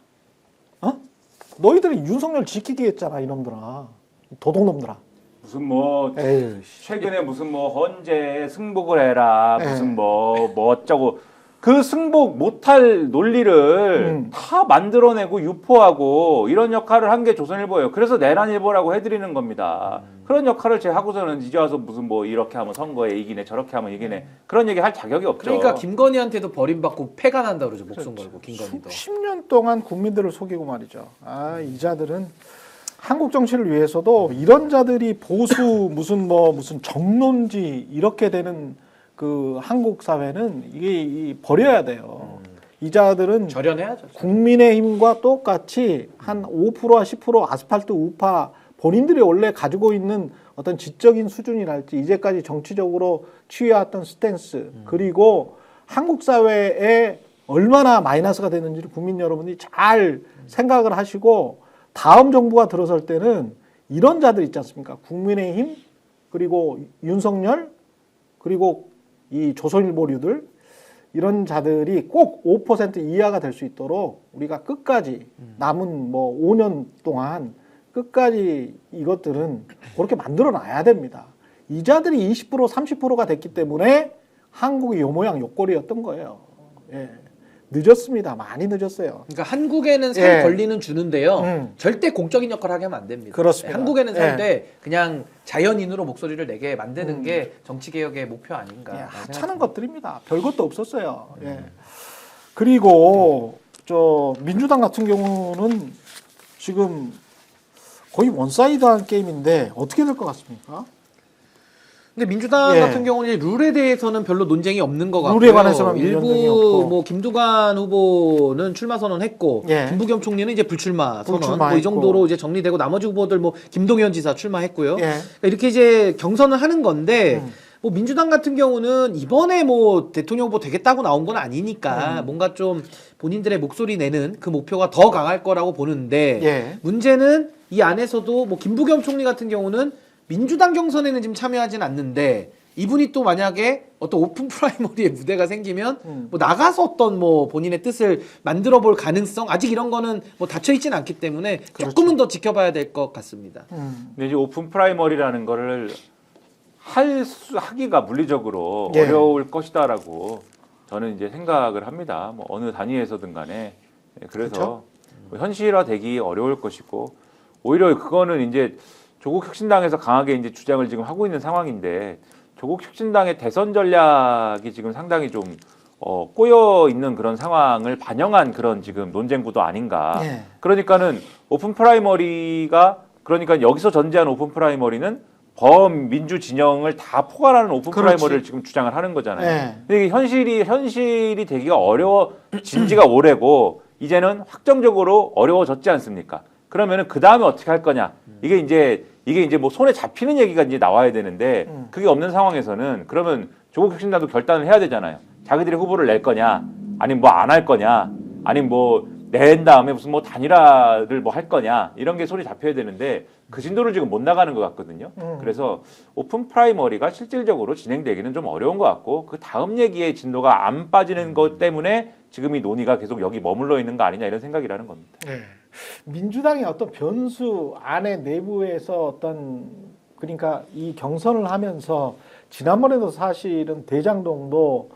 [SPEAKER 1] 어? 너희들이 윤석열 지키기 했잖아, 이놈들아. 도둑놈들아.
[SPEAKER 3] 무슨 뭐
[SPEAKER 1] 에휴,
[SPEAKER 3] 최근에 무슨 뭐 헌재 승복을 해라
[SPEAKER 1] 네.
[SPEAKER 3] 무슨 뭐 어쩌고 그 승복 못할 논리를 다 만들어내고 유포하고 이런 역할을 한 게 조선일보예요. 그래서 내란일보라고 해드리는 겁니다. 그런 역할을 제가 하고서는 이제 와서 무슨 뭐 이렇게 하면 선거에 이기네 저렇게 하면 이기네 그런 얘기 할 자격이 없죠.
[SPEAKER 2] 그러니까 김건희한테도 버림받고 패가 난다 그러죠. 목숨 걸고 김건희도.
[SPEAKER 1] 10년 동안 국민들을 속이고 말이죠. 아, 이 자들은 한국 정치를 위해서도 이런 자들이 보수 무슨 정론지 이렇게 되는 그 한국 사회는 이게 버려야 돼요. 이 자들은
[SPEAKER 2] 절연해야죠.
[SPEAKER 1] 국민의힘과 똑같이 한 5%와 10% 아스팔트 우파 본인들이 원래 가지고 있는 어떤 지적인 수준이랄지 이제까지 정치적으로 취해왔던 스탠스 그리고 한국 사회에 얼마나 마이너스가 되는지를 국민 여러분이 잘 생각을 하시고 다음 정부가 들어설 때는 이런 자들 있지 않습니까? 국민의힘 그리고 윤석열 그리고 이 조선일보류들 이런 자들이 꼭 5% 이하가 될 수 있도록 우리가 끝까지 남은 뭐 5년 동안 끝까지 이것들은 그렇게 만들어 놔야 됩니다. 이 자들이 20% 30%가 됐기 때문에 한국이 요 모양 요 꼴이었던 거예요. 예. 늦었습니다. 많이 늦었어요.
[SPEAKER 2] 그러니까 한국에는 살
[SPEAKER 1] 예.
[SPEAKER 2] 권리는 주는데요. 절대 공적인 역할을 하게 하면 안 됩니다.
[SPEAKER 1] 그렇습니다.
[SPEAKER 2] 한국에는 살
[SPEAKER 1] 예.
[SPEAKER 2] 때 그냥 자연인으로 목소리를 내게 만드는 게 정치개혁의 목표 아닌가.
[SPEAKER 1] 예, 하찮은 것들입니다. 별것도 없었어요. 예. 그리고 저 민주당 같은 경우는 지금 거의 원사이드한 게임인데 어떻게 될 것 같습니까?
[SPEAKER 2] 근데 민주당
[SPEAKER 1] 예.
[SPEAKER 2] 같은 경우는 룰에 대해서는 별로 논쟁이 없는 것 같고요.
[SPEAKER 1] 룰에 관해서는 논쟁이 없고.
[SPEAKER 2] 일부 뭐 김두관 후보는 출마 선언했고
[SPEAKER 1] 예.
[SPEAKER 2] 김부겸 총리는 이제 불출마 선언.
[SPEAKER 1] 불출마했고.
[SPEAKER 2] 뭐 이 정도로 이제 정리되고 나머지 후보들 뭐 김동연 지사 출마했고요.
[SPEAKER 1] 예.
[SPEAKER 2] 그러니까 이렇게 이제 경선을 하는 건데 뭐 민주당 같은 경우는 이번에 뭐 대통령 후보 되겠다고 나온 건 아니니까 뭔가 좀 본인들의 목소리 내는 그 목표가 더 강할 거라고 보는데
[SPEAKER 1] 예.
[SPEAKER 2] 문제는 이 안에서도 뭐 김부겸 총리 같은 경우는 민주당 경선에는 지금 참여하진 않는데 이분이 또 만약에 어떤 오픈 프라이머리의 무대가 생기면 뭐 나가서 어떤 뭐 본인의 뜻을 만들어 볼 가능성 아직 이런 거는 뭐 닫혀 있진 않기 때문에
[SPEAKER 1] 그렇죠.
[SPEAKER 2] 조금은 더 지켜봐야 될 것 같습니다.
[SPEAKER 3] 근데 이제 오픈 프라이머리라는 거를 하기가 물리적으로
[SPEAKER 1] 예.
[SPEAKER 3] 어려울 것이다라고 저는 이제 생각을 합니다. 뭐 어느 단위에서든 간에 그래서
[SPEAKER 1] 그렇죠?
[SPEAKER 3] 뭐 현실화되기 어려울 것이고 오히려 그거는 이제 조국 혁신당에서 강하게 이제 주장을 지금 하고 있는 상황인데 조국 혁신당의 대선 전략이 지금 상당히 좀 꼬여 있는 그런 상황을 반영한 그런 지금 논쟁 구도 아닌가.
[SPEAKER 1] 예.
[SPEAKER 3] 그러니까는 오픈 프라이머리가 그러니까 여기서 전제한 오픈 프라이머리는 범민주 진영을 다 포괄하는 오픈
[SPEAKER 1] 그렇지.
[SPEAKER 3] 프라이머리를 지금 주장을 하는 거잖아요.
[SPEAKER 1] 예.
[SPEAKER 3] 근데 이게 현실이 되기가 어려워진 지가 오래고 이제는 확정적으로 어려워졌지 않습니까? 그러면은 그 다음에 어떻게 할 거냐? 이게 이제 뭐 손에 잡히는 얘기가 이제 나와야 되는데 그게 없는 상황에서는 그러면 조국 혁신당도 결단을 해야 되잖아요. 자기들이 후보를 낼 거냐, 아니면 뭐 안 할 거냐, 아니면 뭐 낸 다음에 무슨 뭐 단일화를 뭐 할 거냐 이런 게 손이 잡혀야 되는데 그 진도를 지금 못 나가는 것 같거든요. 그래서 오픈 프라이머리가 실질적으로 진행되기는 좀 어려운 것 같고 그 다음 얘기의 진도가 안 빠지는 것 때문에 지금 이 논의가 계속 여기 머물러 있는 거 아니냐 이런 생각이라는 겁니다.
[SPEAKER 1] 예. 민주당의 어떤 변수 안에 내부에서 어떤 그러니까 이 경선을 하면서 지난번에도 사실은 대장동도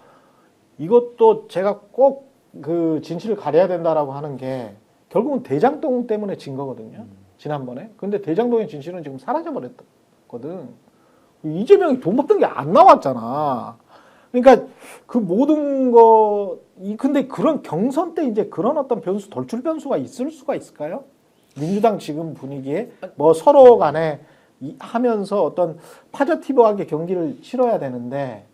[SPEAKER 1] 이것도 제가 꼭 그 진실을 가려야 된다라고 하는 게 결국은 대장동 때문에 진 거거든요. 지난번에. 근데 대장동의 진실은 지금 사라져 버렸거든. 이재명이 돈 받던 게 안 나왔잖아. 그러니까 그 모든 근데 그런 경선 때 이제 그런 어떤 변수, 돌출 변수가 있을 수가 있을까요? 민주당 지금 분위기에 뭐 서로 간에 하면서 어떤 파저티브하게 경기를 치러야 되는데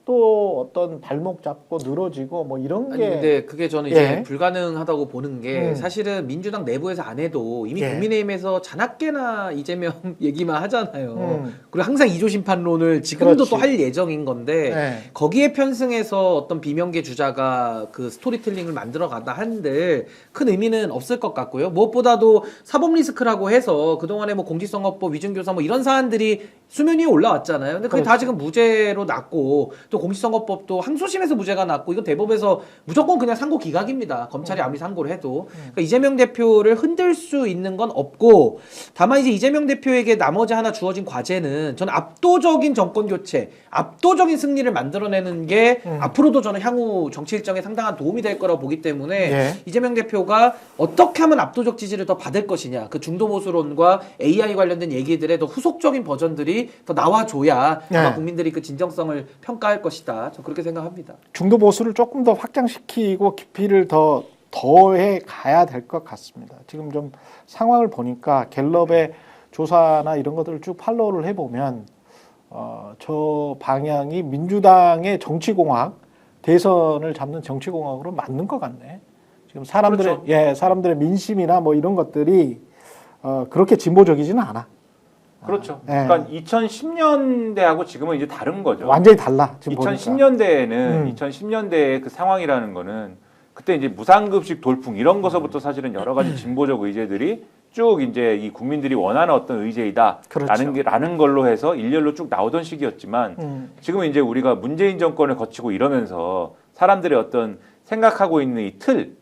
[SPEAKER 1] 또 어떤 발목 잡고 늘어지고 뭐 이런
[SPEAKER 2] 아니
[SPEAKER 1] 게
[SPEAKER 2] 근데 그게 저는 이제
[SPEAKER 1] 예.
[SPEAKER 2] 불가능하다고 보는 게 사실은 민주당 내부에서 안 해도 이미
[SPEAKER 1] 예.
[SPEAKER 2] 국민의힘에서 자나깨나 이재명 얘기만 하잖아요. 그리고 항상 이조 심판론을 지금도
[SPEAKER 1] 그렇지.
[SPEAKER 2] 또 할 예정인 건데
[SPEAKER 1] 예.
[SPEAKER 2] 거기에 편승해서 어떤 비명계 주자가 그 스토리텔링을 만들어 간다 한들 큰 의미는 없을 것 같고요. 무엇보다도 사법 리스크라고 해서 그동안에 뭐 공직선거법, 위증교사 뭐 이런 사안들이 수면 위에 올라왔잖아요. 근데 그게 다
[SPEAKER 1] 그렇죠.
[SPEAKER 2] 지금 무죄로 났고 또 공직선거법도 항소심에서 무죄가 났고 이건 대법에서 무조건 그냥 상고 기각입니다. 검찰이 아무리 상고를 해도. 그러니까 이재명 대표를 흔들 수 있는 건 없고 다만 이제 이재명 대표에게 나머지 하나 주어진 과제는 저는 압도적인 정권 교체, 압도적인 승리를 만들어내는 게 앞으로도 저는 향후 정치 일정에 상당한 도움이 될 거라고 보기 때문에
[SPEAKER 1] 예.
[SPEAKER 2] 이재명 대표가 어떻게 하면 압도적 지지를 더 받을 것이냐 그 중도 보수론과 AI 관련된 얘기들의 더 후속적인 버전들이 더 나와줘야 아마
[SPEAKER 1] 예.
[SPEAKER 2] 국민들이 그 진정성을 평가할 것이다. 저 그렇게 생각합니다.
[SPEAKER 1] 중도 보수를 조금 더 확장시키고 깊이를 더해 가야 될 것 같습니다. 지금 좀 상황을 보니까 갤럽의 조사나 이런 것들을 쭉 팔로우를 해보면 저 방향이 민주당의 정치공학 대선을 잡는 정치공학으로 맞는 것 같네. 지금 사람들의
[SPEAKER 3] 그렇죠.
[SPEAKER 1] 사람들의 민심이나 뭐 이런 것들이 그렇게 진보적이지는 않아.
[SPEAKER 3] 그렇죠.
[SPEAKER 1] 예.
[SPEAKER 3] 그러니까 2010년대하고 지금은 이제 다른 거죠.
[SPEAKER 1] 완전히 달라. 지금 보니까.
[SPEAKER 3] 2010년대에는 2010년대의 그 상황이라는 거는 그때 이제 무상급식 돌풍 이런 것서부터 사실은 여러 가지 진보적 의제들이 쭉 이제 이 국민들이 원하는 어떤 의제이다라는
[SPEAKER 1] 그렇죠.
[SPEAKER 3] 라는 걸로 해서 일렬로 쭉 나오던 시기였지만 지금은 이제 우리가 문재인 정권을 거치고 이러면서 사람들의 어떤 생각하고 있는 이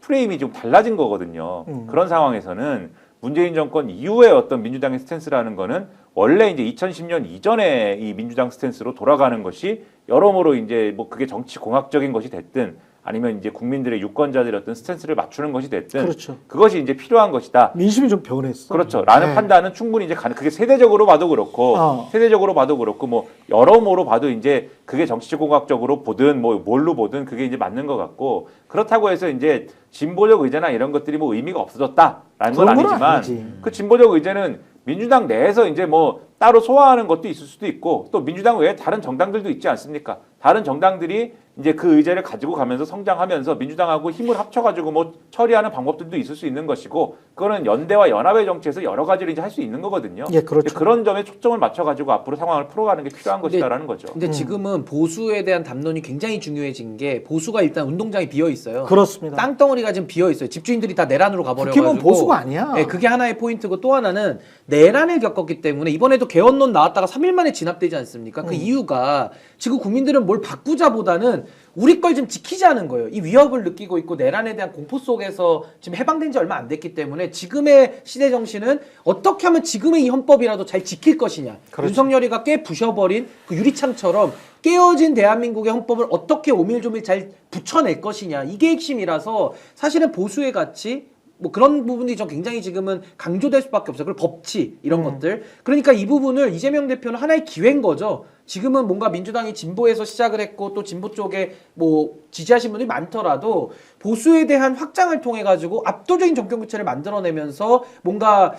[SPEAKER 3] 프레임이 좀 달라진 거거든요. 그런 상황에서는 문재인 정권 이후의 어떤 민주당의 스탠스라는 거는 원래 이제 2010년 이전에 이 민주당 스탠스로 돌아가는 것이 여러모로 이제 뭐 그게 정치 공학적인 것이 됐든 아니면 이제 국민들의 유권자들의 어떤 스탠스를 맞추는 것이 됐든
[SPEAKER 1] 그렇죠.
[SPEAKER 3] 그것이 이제 필요한 것이다.
[SPEAKER 1] 민심이 좀 변했어.
[SPEAKER 3] 그렇죠. 라는
[SPEAKER 1] 네.
[SPEAKER 3] 판단은 충분히 이제 그게 세대적으로 봐도 그렇고 세대적으로 봐도 그렇고 뭐 여러모로 봐도 이제 그게 정치적 공학적으로 보든 뭐 뭘로 보든 그게 이제 맞는 것 같고 그렇다고 해서 이제 진보적 의제나 이런 것들이 뭐 의미가 없어졌다라는 건
[SPEAKER 1] 그런 건
[SPEAKER 3] 아니지만
[SPEAKER 1] 아니지.
[SPEAKER 3] 그 진보적 의제는 민주당 내에서 이제 뭐 따로 소화하는 것도 있을 수도 있고 또 민주당 외에 다른 정당들도 있지 않습니까? 다른 정당들이 이제 그 의제를 가지고 가면서 성장하면서 민주당하고 힘을 합쳐가지고 뭐 처리하는 방법들도 있을 수 있는 것이고 그거는 연대와 연합의 정치에서 여러 가지를 이제 할 수 있는 거거든요.
[SPEAKER 1] 예, 그렇죠.
[SPEAKER 3] 그런 점에 초점을 맞춰가지고 앞으로 상황을 풀어가는 게 필요한 것이다라는 거죠.
[SPEAKER 2] 근데 지금은 보수에 대한 담론이 굉장히 중요해진 게 보수가 일단 운동장이 비어 있어요.
[SPEAKER 1] 그렇습니다.
[SPEAKER 2] 땅덩어리가 지금 비어 있어요. 집주인들이 다 내란으로 가버려가지고.
[SPEAKER 1] 국힘은 보수가 아니야.
[SPEAKER 2] 네, 그게 하나의 포인트고 또 하나는 내란을 겪었기 때문에 이번에도 개헌론 나왔다가 3일 만에 진압되지 않습니까? 그 이유가 지금 국민들은 뭘 바꾸자보다는 우리 걸 좀 지키자는 거예요. 이 위협을 느끼고 있고 내란에 대한 공포 속에서 지금 해방된 지 얼마 안 됐기 때문에 지금의 시대 정신은 어떻게 하면 지금의 이 헌법이라도 잘 지킬 것이냐.
[SPEAKER 1] 그렇죠.
[SPEAKER 2] 윤석열이가 깨 부셔버린 그 유리창처럼 깨어진 대한민국의 헌법을 어떻게 오밀조밀 잘 붙여낼 것이냐. 이게 핵심이라서 사실은 보수의 가치 뭐 그런 부분이 좀 굉장히 지금은 강조될 수밖에 없어요. 그리고 법치 이런 것들. 그러니까 이 부분을 이재명 대표는 하나의 기회인 거죠. 지금은 뭔가 민주당이 진보에서 시작을 했고 또 진보 쪽에 뭐 지지하신 분들이 많더라도 보수에 대한 확장을 통해 가지고 압도적인 정권 교체를 만들어내면서 뭔가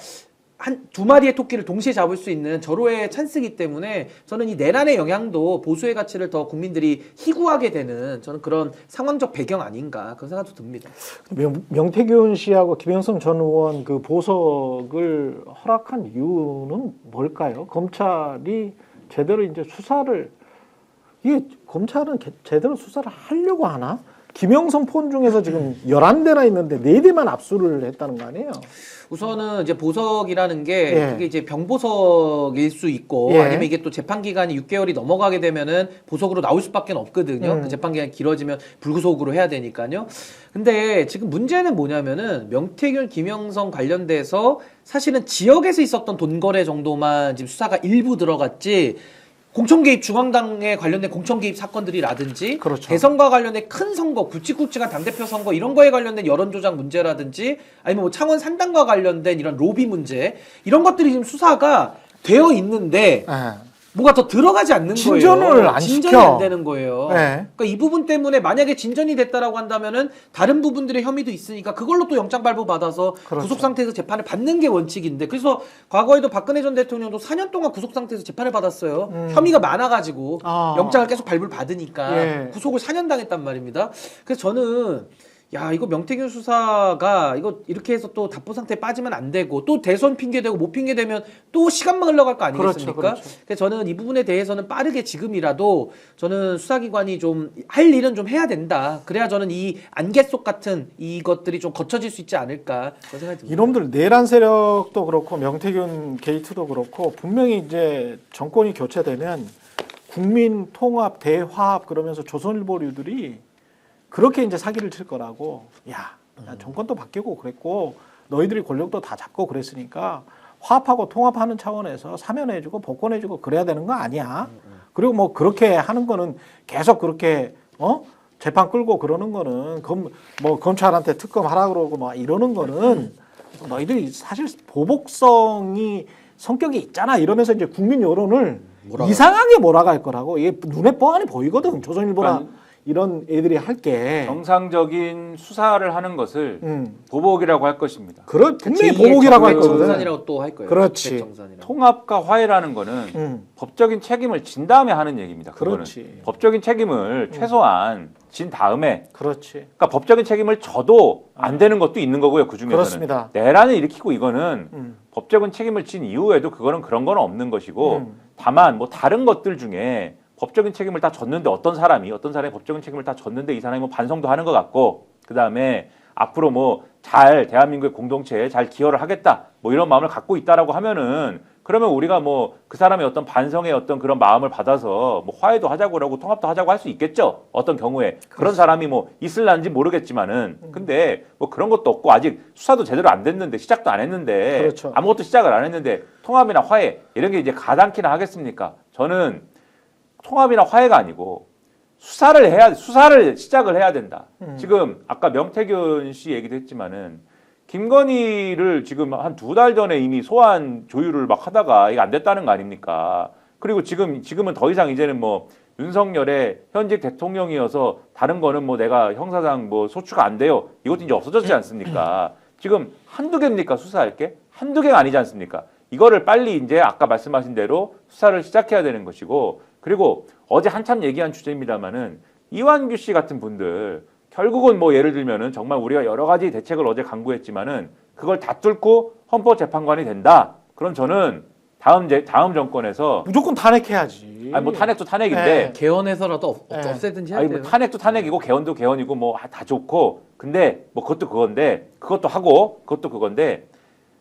[SPEAKER 2] 한 두 마리의 토끼를 동시에 잡을 수 있는 절호의 찬스이기 때문에 저는 이 내란의 영향도 보수의 가치를 더 국민들이 희구하게 되는 저는 그런 상황적 배경 아닌가 그런 생각도 듭니다.
[SPEAKER 1] 명태균 씨하고 김영선 전 의원 그 보석을 허락한 이유는 뭘까요? 검찰이 제대로 이제 수사를 이게 검찰은 제대로 수사를 하려고 하나? 김영선 폰 중에서 지금 11대나 있는데 4대만 압수를 했다는 거 아니에요?
[SPEAKER 2] 우선은 이제 보석이라는 게
[SPEAKER 1] 예.
[SPEAKER 2] 그게 이제 병보석일 수 있고
[SPEAKER 1] 예.
[SPEAKER 2] 아니면 이게 또 재판 기간이 6개월이 넘어가게 되면은 보석으로 나올 수밖에 없거든요. 그 재판 기간이 길어지면 불구속으로 해야 되니까요. 근데 지금 문제는 뭐냐면은 명태균, 김영선 관련돼서 사실은 지역에서 있었던 돈 거래 정도만 지금 수사가 일부 들어갔지. 공천 개입 중앙당에 관련된 공천 개입 사건들이라든지
[SPEAKER 1] 그렇죠.
[SPEAKER 2] 대선과 관련된 큰 선거, 굵직굵직한 당대표 선거 이런 거에 관련된 여론 조작 문제라든지 아니면 뭐 창원 산당과 관련된 이런 로비 문제 이런 것들이 지금 수사가 되어 있는데 뭐가 더 들어가지 않는
[SPEAKER 1] 진전을
[SPEAKER 2] 거예요.
[SPEAKER 1] 안
[SPEAKER 2] 진전이
[SPEAKER 1] 시켜.
[SPEAKER 2] 안 되는 거예요.
[SPEAKER 1] 네.
[SPEAKER 2] 그러니까 이 부분 때문에 만약에 진전이 됐다라고 한다면은 다른 부분들의 혐의도 있으니까 그걸로 또 영장 발부 받아서
[SPEAKER 1] 그렇죠.
[SPEAKER 2] 구속 상태에서 재판을 받는 게 원칙인데 그래서 과거에도 박근혜 전 대통령도 4년 동안 구속 상태에서 재판을 받았어요. 혐의가 많아가지고 영장을 계속 발부를 받으니까
[SPEAKER 1] 예.
[SPEAKER 2] 구속을 4년 당했단 말입니다. 그래서 저는 야 이거 명태균 수사가 이거 이렇게 해서 또 답보 상태에 빠지면 안 되고 또 대선 핑계대고 못 핑계대면 또 시간만 흘러갈 거 아니겠습니까?
[SPEAKER 1] 그렇죠.
[SPEAKER 2] 그래서 저는 이 부분에 대해서는 빠르게 지금이라도 저는 수사기관이 좀 할 일은 좀 해야 된다. 그래야 저는 이 안개 속 같은 이것들이 좀 거쳐질 수 있지 않을까 그런 생각이 듭니다.
[SPEAKER 1] 이놈들 내란 세력도 그렇고 명태균 게이트도 그렇고 분명히 이제 정권이 교체되면 국민 통합 대화합 그러면서 조선일보류들이 그렇게 이제 사기를 칠 거라고. 야, 정권도 바뀌고 그랬고 너희들이 권력도 다 잡고 그랬으니까 화합하고 통합하는 차원에서 사면해주고 복권해주고 그래야 되는 거 아니야. 그리고 뭐 그렇게 하는 거는 계속 그렇게 재판 끌고 그러는 거는 뭐 검찰한테 특검하라 그러고 막 이러는 거는 너희들이 사실 보복성이 성격이 있잖아 이러면서 이제 국민 여론을 이상하게 몰아갈 거라고. 이게 눈에 뻔히 보이거든. 조선일보나 이런 애들이 할 게.
[SPEAKER 3] 정상적인 수사를 하는 것을 보복이라고 할 것입니다.
[SPEAKER 1] 분명히 보복이라고 할 거거든.
[SPEAKER 2] 정산이라고 또 할 거예요.
[SPEAKER 1] 그렇지.
[SPEAKER 2] 정산이라고.
[SPEAKER 3] 통합과 화해라는 거는 법적인 책임을 진 다음에 하는 얘기입니다. 그거는.
[SPEAKER 1] 그렇지.
[SPEAKER 3] 법적인 책임을 최소한 진 다음에.
[SPEAKER 1] 그렇지.
[SPEAKER 3] 그러니까 법적인 책임을 져도 안 되는 것도 있는 거고요. 그 중에서는.
[SPEAKER 1] 그렇습니다.
[SPEAKER 3] 내란을 일으키고 이거는 법적인 책임을 진 이후에도 그거는 그런 건 없는 것이고 다만 뭐 다른 것들 중에 법적인 책임을 다 졌는데 어떤 사람이 법적인 책임을 다 졌는데 이 사람이 뭐 반성도 하는 것 같고 그다음에 앞으로 뭐 잘 대한민국의 공동체에 잘 기여를 하겠다 뭐 이런 마음을 갖고 있다라고 하면은 그러면 우리가 뭐 그 사람의 어떤 반성의 어떤 그런 마음을 받아서 뭐 화해도 하자고 그러고 통합도 하자고 할 수 있겠죠. 어떤 경우에 그런 사람이 뭐 있을란지 모르겠지만은 근데 뭐 그런 것도 없고 아직 수사도 제대로 안 됐는데 시작도 안 했는데
[SPEAKER 1] 그렇죠.
[SPEAKER 3] 아무것도 시작을 안 했는데 통합이나 화해 이런 게 이제 가당키나 하겠습니까? 저는 통합이나 화해가 아니고 수사를 시작을 해야 된다. 지금 아까 명태균 씨 얘기도 했지만은 김건희를 지금 한 2달 전에 이미 소환 조율을 막 하다가 이게 안 됐다는 거 아닙니까? 그리고 지금은 더 이상 이제는 뭐 윤석열의 현직 대통령이어서 다른 거는 뭐 내가 형사상 뭐 소추가 안 돼요. 이것도 이제 없어졌지 않습니까? 지금 한두 개입니까? 수사할 게? 한두 개가 아니지 않습니까? 이거를 빨리 이제 아까 말씀하신 대로 수사를 시작해야 되는 것이고 그리고 어제 한참 얘기한 주제입니다만은 이완규 씨 같은 분들 결국은 뭐 예를 들면은 정말 우리가 여러 가지 대책을 어제 강구했지만은 그걸 다 뚫고 헌법재판관이 된다. 그럼 저는 다음 정권에서
[SPEAKER 1] 무조건 탄핵해야지.
[SPEAKER 3] 아니 뭐 탄핵도 탄핵인데
[SPEAKER 1] 네.
[SPEAKER 2] 개헌해서라도
[SPEAKER 1] 네.
[SPEAKER 2] 없애든지 해야
[SPEAKER 3] 아니
[SPEAKER 2] 돼요.
[SPEAKER 3] 뭐 탄핵도 탄핵이고 개헌도 개헌이고 뭐 다 좋고 근데 뭐 그것도 그건데 그것도 하고 그것도 그건데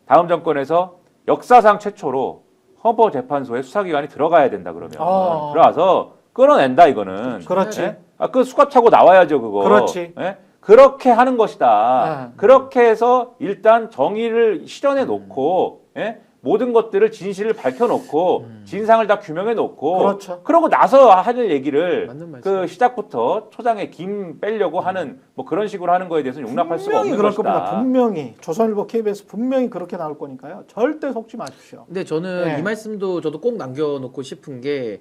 [SPEAKER 3] 다음 정권에서 역사상 최초로 헌법재판소에 수사기관이 들어가야 된다 그러면 들어가서 끌어낸다 이거는.
[SPEAKER 1] 그렇지.
[SPEAKER 3] 예? 그 수갑 차고 나와야죠 그거.
[SPEAKER 1] 그렇지.
[SPEAKER 3] 예? 그렇게 하는 것이다. 그렇게 해서 일단 정의를 실현해 놓고 예? 모든 것들을 진실을 밝혀놓고 진상을 다 규명해 놓고
[SPEAKER 1] 그렇죠.
[SPEAKER 3] 그러고 나서 하는 얘기를
[SPEAKER 2] 맞는 말씀.
[SPEAKER 3] 그 시작부터 초장에 김 빼려고 하는 뭐 그런 식으로 하는 거에 대해서는 용납할 수가
[SPEAKER 1] 분명히
[SPEAKER 3] 없는
[SPEAKER 1] 그럴
[SPEAKER 3] 것이다.
[SPEAKER 1] 겁니다. 분명히 조선일보, KBS 분명히 그렇게 나올 거니까요. 절대 속지 마십시오.
[SPEAKER 2] 근데 저는
[SPEAKER 1] 네.
[SPEAKER 2] 이 말씀도 저도 꼭 남겨놓고 싶은 게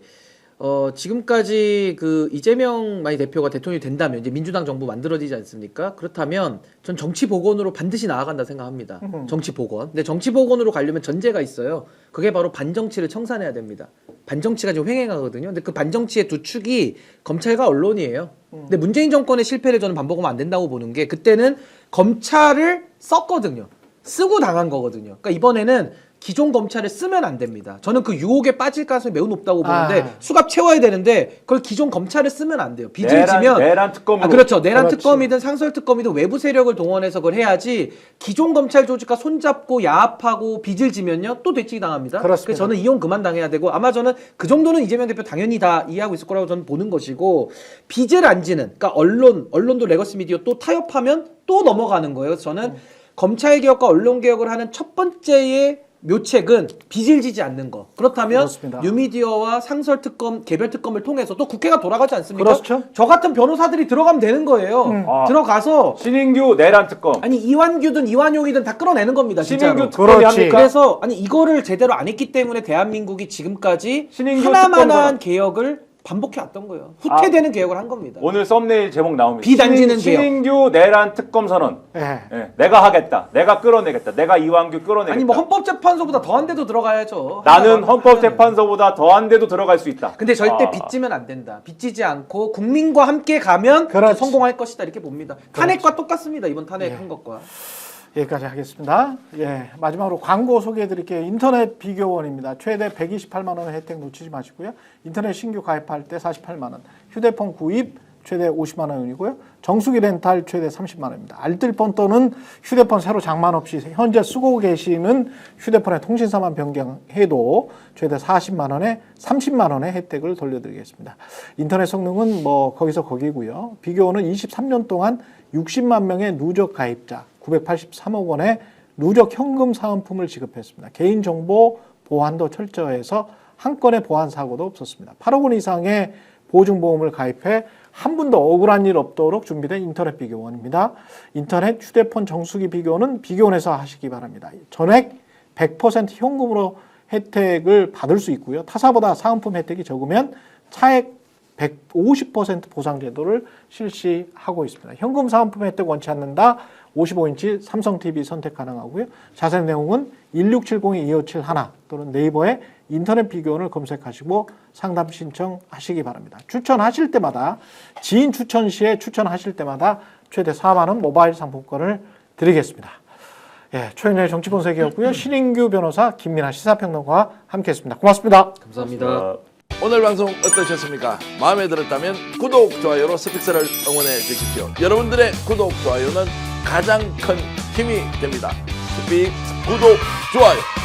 [SPEAKER 2] 지금까지 그 이재명 만약 대표가 대통령이 된다면 이제 민주당 정부 만들어지지 않습니까? 그렇다면 전 정치 복원으로 반드시 나아간다 생각합니다. 정치 복원. 근데 정치 복원으로 가려면 전제가 있어요. 그게 바로 반정치를 청산해야 됩니다. 반정치가 지금 횡행하거든요. 근데 그 반정치의 두 축이 검찰과 언론이에요. 근데 문재인 정권의 실패를 저는 반복하면 안 된다고 보는 게 그때는 검찰을 썼거든요. 쓰고 당한 거거든요. 그러니까 이번에는 기존 검찰을 쓰면 안 됩니다. 저는 그 유혹에 빠질 가능성이 매우 높다고 보는데 수갑 채워야 되는데 그걸 기존 검찰을 쓰면 안 돼요. 빚을 지면
[SPEAKER 3] 내란 특검으로.
[SPEAKER 2] 그렇죠. 내란
[SPEAKER 1] 그렇지.
[SPEAKER 2] 특검이든 상설 특검이든 외부 세력을 동원해서 그걸 해야지 기존 검찰 조직과 손잡고 야합하고 빚을 지면요 또 되치기 당합니다.
[SPEAKER 1] 그렇습니다.
[SPEAKER 2] 그래서 저는 이혼 그만 당해야 되고 아마 저는 그 정도는 이재명 대표 당연히 다 이해하고 있을 거라고 저는 보는 것이고 빚을 안 지는 그러니까 언론도 레거시 미디어 또 타협하면 또 넘어가는 거예요. 그래서 저는 검찰 개혁과 언론 개혁을 하는 첫 번째의 묘책은 빚을 지지 않는 거. 그렇다면
[SPEAKER 1] 그렇습니다.
[SPEAKER 2] 뉴미디어와 상설 특검, 개별 특검을 통해서 또 국회가 돌아가지 않습니까?
[SPEAKER 1] 그렇죠.
[SPEAKER 2] 저 같은 변호사들이 들어가면 되는 거예요. 들어가서
[SPEAKER 3] 신인규 내란 특검.
[SPEAKER 2] 아니 이완규든 이완용이든 다 끌어내는 겁니다. 진짜로.
[SPEAKER 3] 신인규 특검이
[SPEAKER 1] 그렇지.
[SPEAKER 3] 합니까?
[SPEAKER 2] 그래서 아니 이거를 제대로 안 했기 때문에 대한민국이 지금까지
[SPEAKER 3] 신인규
[SPEAKER 2] 하나만한
[SPEAKER 3] 특검
[SPEAKER 2] 개혁을 반복해 왔던 거예요. 후퇴되는 개혁을 한 겁니다.
[SPEAKER 3] 오늘 썸네일 제목 나옵니다.
[SPEAKER 2] 비단지는 개혁.
[SPEAKER 3] 신인규 내란 특검 선언.
[SPEAKER 1] 예.
[SPEAKER 3] 예, 내가 하겠다. 내가 끌어내겠다. 내가 이완규 끌어내겠다.
[SPEAKER 2] 아니 뭐 헌법재판소보다 더한 데도 들어가야죠.
[SPEAKER 3] 나는
[SPEAKER 2] 하면은.
[SPEAKER 3] 헌법재판소보다 더한 데도 들어갈 수 있다.
[SPEAKER 2] 근데 절대 빚지면 안 된다. 빚지지 않고 국민과 함께 가면
[SPEAKER 1] 그렇지.
[SPEAKER 2] 성공할 것이다 이렇게 봅니다. 탄핵과 똑같습니다. 이번 탄핵한 것과.
[SPEAKER 1] 여기까지 하겠습니다. 예, 마지막으로 광고 소개해드릴게요. 인터넷 비교원입니다. 최대 128만 원의 혜택 놓치지 마시고요. 인터넷 신규 가입할 때 48만 원, 휴대폰 구입 최대 50만 원이고요. 정수기 렌탈 최대 30만 원입니다. 알뜰폰 또는 휴대폰 새로 장만 없이 현재 쓰고 계시는 휴대폰의 통신사만 변경해도 최대 40만 원에 30만 원의 혜택을 돌려드리겠습니다. 인터넷 성능은 뭐 거기서 거기고요. 비교원은 23년 동안 60만 명의 누적 가입자, 983억 원의 누적 현금 사은품을 지급했습니다. 개인정보 보안도 철저해서 한 건의 보안 사고도 없었습니다. 8억 원 이상의 보증보험을 가입해 한 분도 억울한 일 없도록 준비된 인터넷 비교원입니다. 인터넷 휴대폰 정수기 비교는 비교원에서 하시기 바랍니다. 전액 100% 현금으로 혜택을 받을 수 있고요. 타사보다 사은품 혜택이 적으면 차액 150% 보상 제도를 실시하고 있습니다. 현금 사은품 혜택 원치 않는다. 55인치 삼성 TV 선택 가능하고요. 자세한 내용은 1670-2571 또는 네이버에 인터넷 비교원을 검색하시고 상담 신청하시기 바랍니다. 추천하실 때마다 지인 추천 시에 추천하실 때마다 최대 4만 원 모바일 상품권을 드리겠습니다. 예, 초연의 정치본색이었고요. 신인규 변호사, 김민아 시사평론가와 함께했습니다. 고맙습니다.
[SPEAKER 2] 감사합니다.
[SPEAKER 4] 오늘 방송 어떠셨습니까? 마음에 들었다면 구독, 좋아요로 스픽스를 응원해 주십시오. 여러분들의 구독, 좋아요는 가장 큰 힘이 됩니다. 스픽 구독, 좋아요.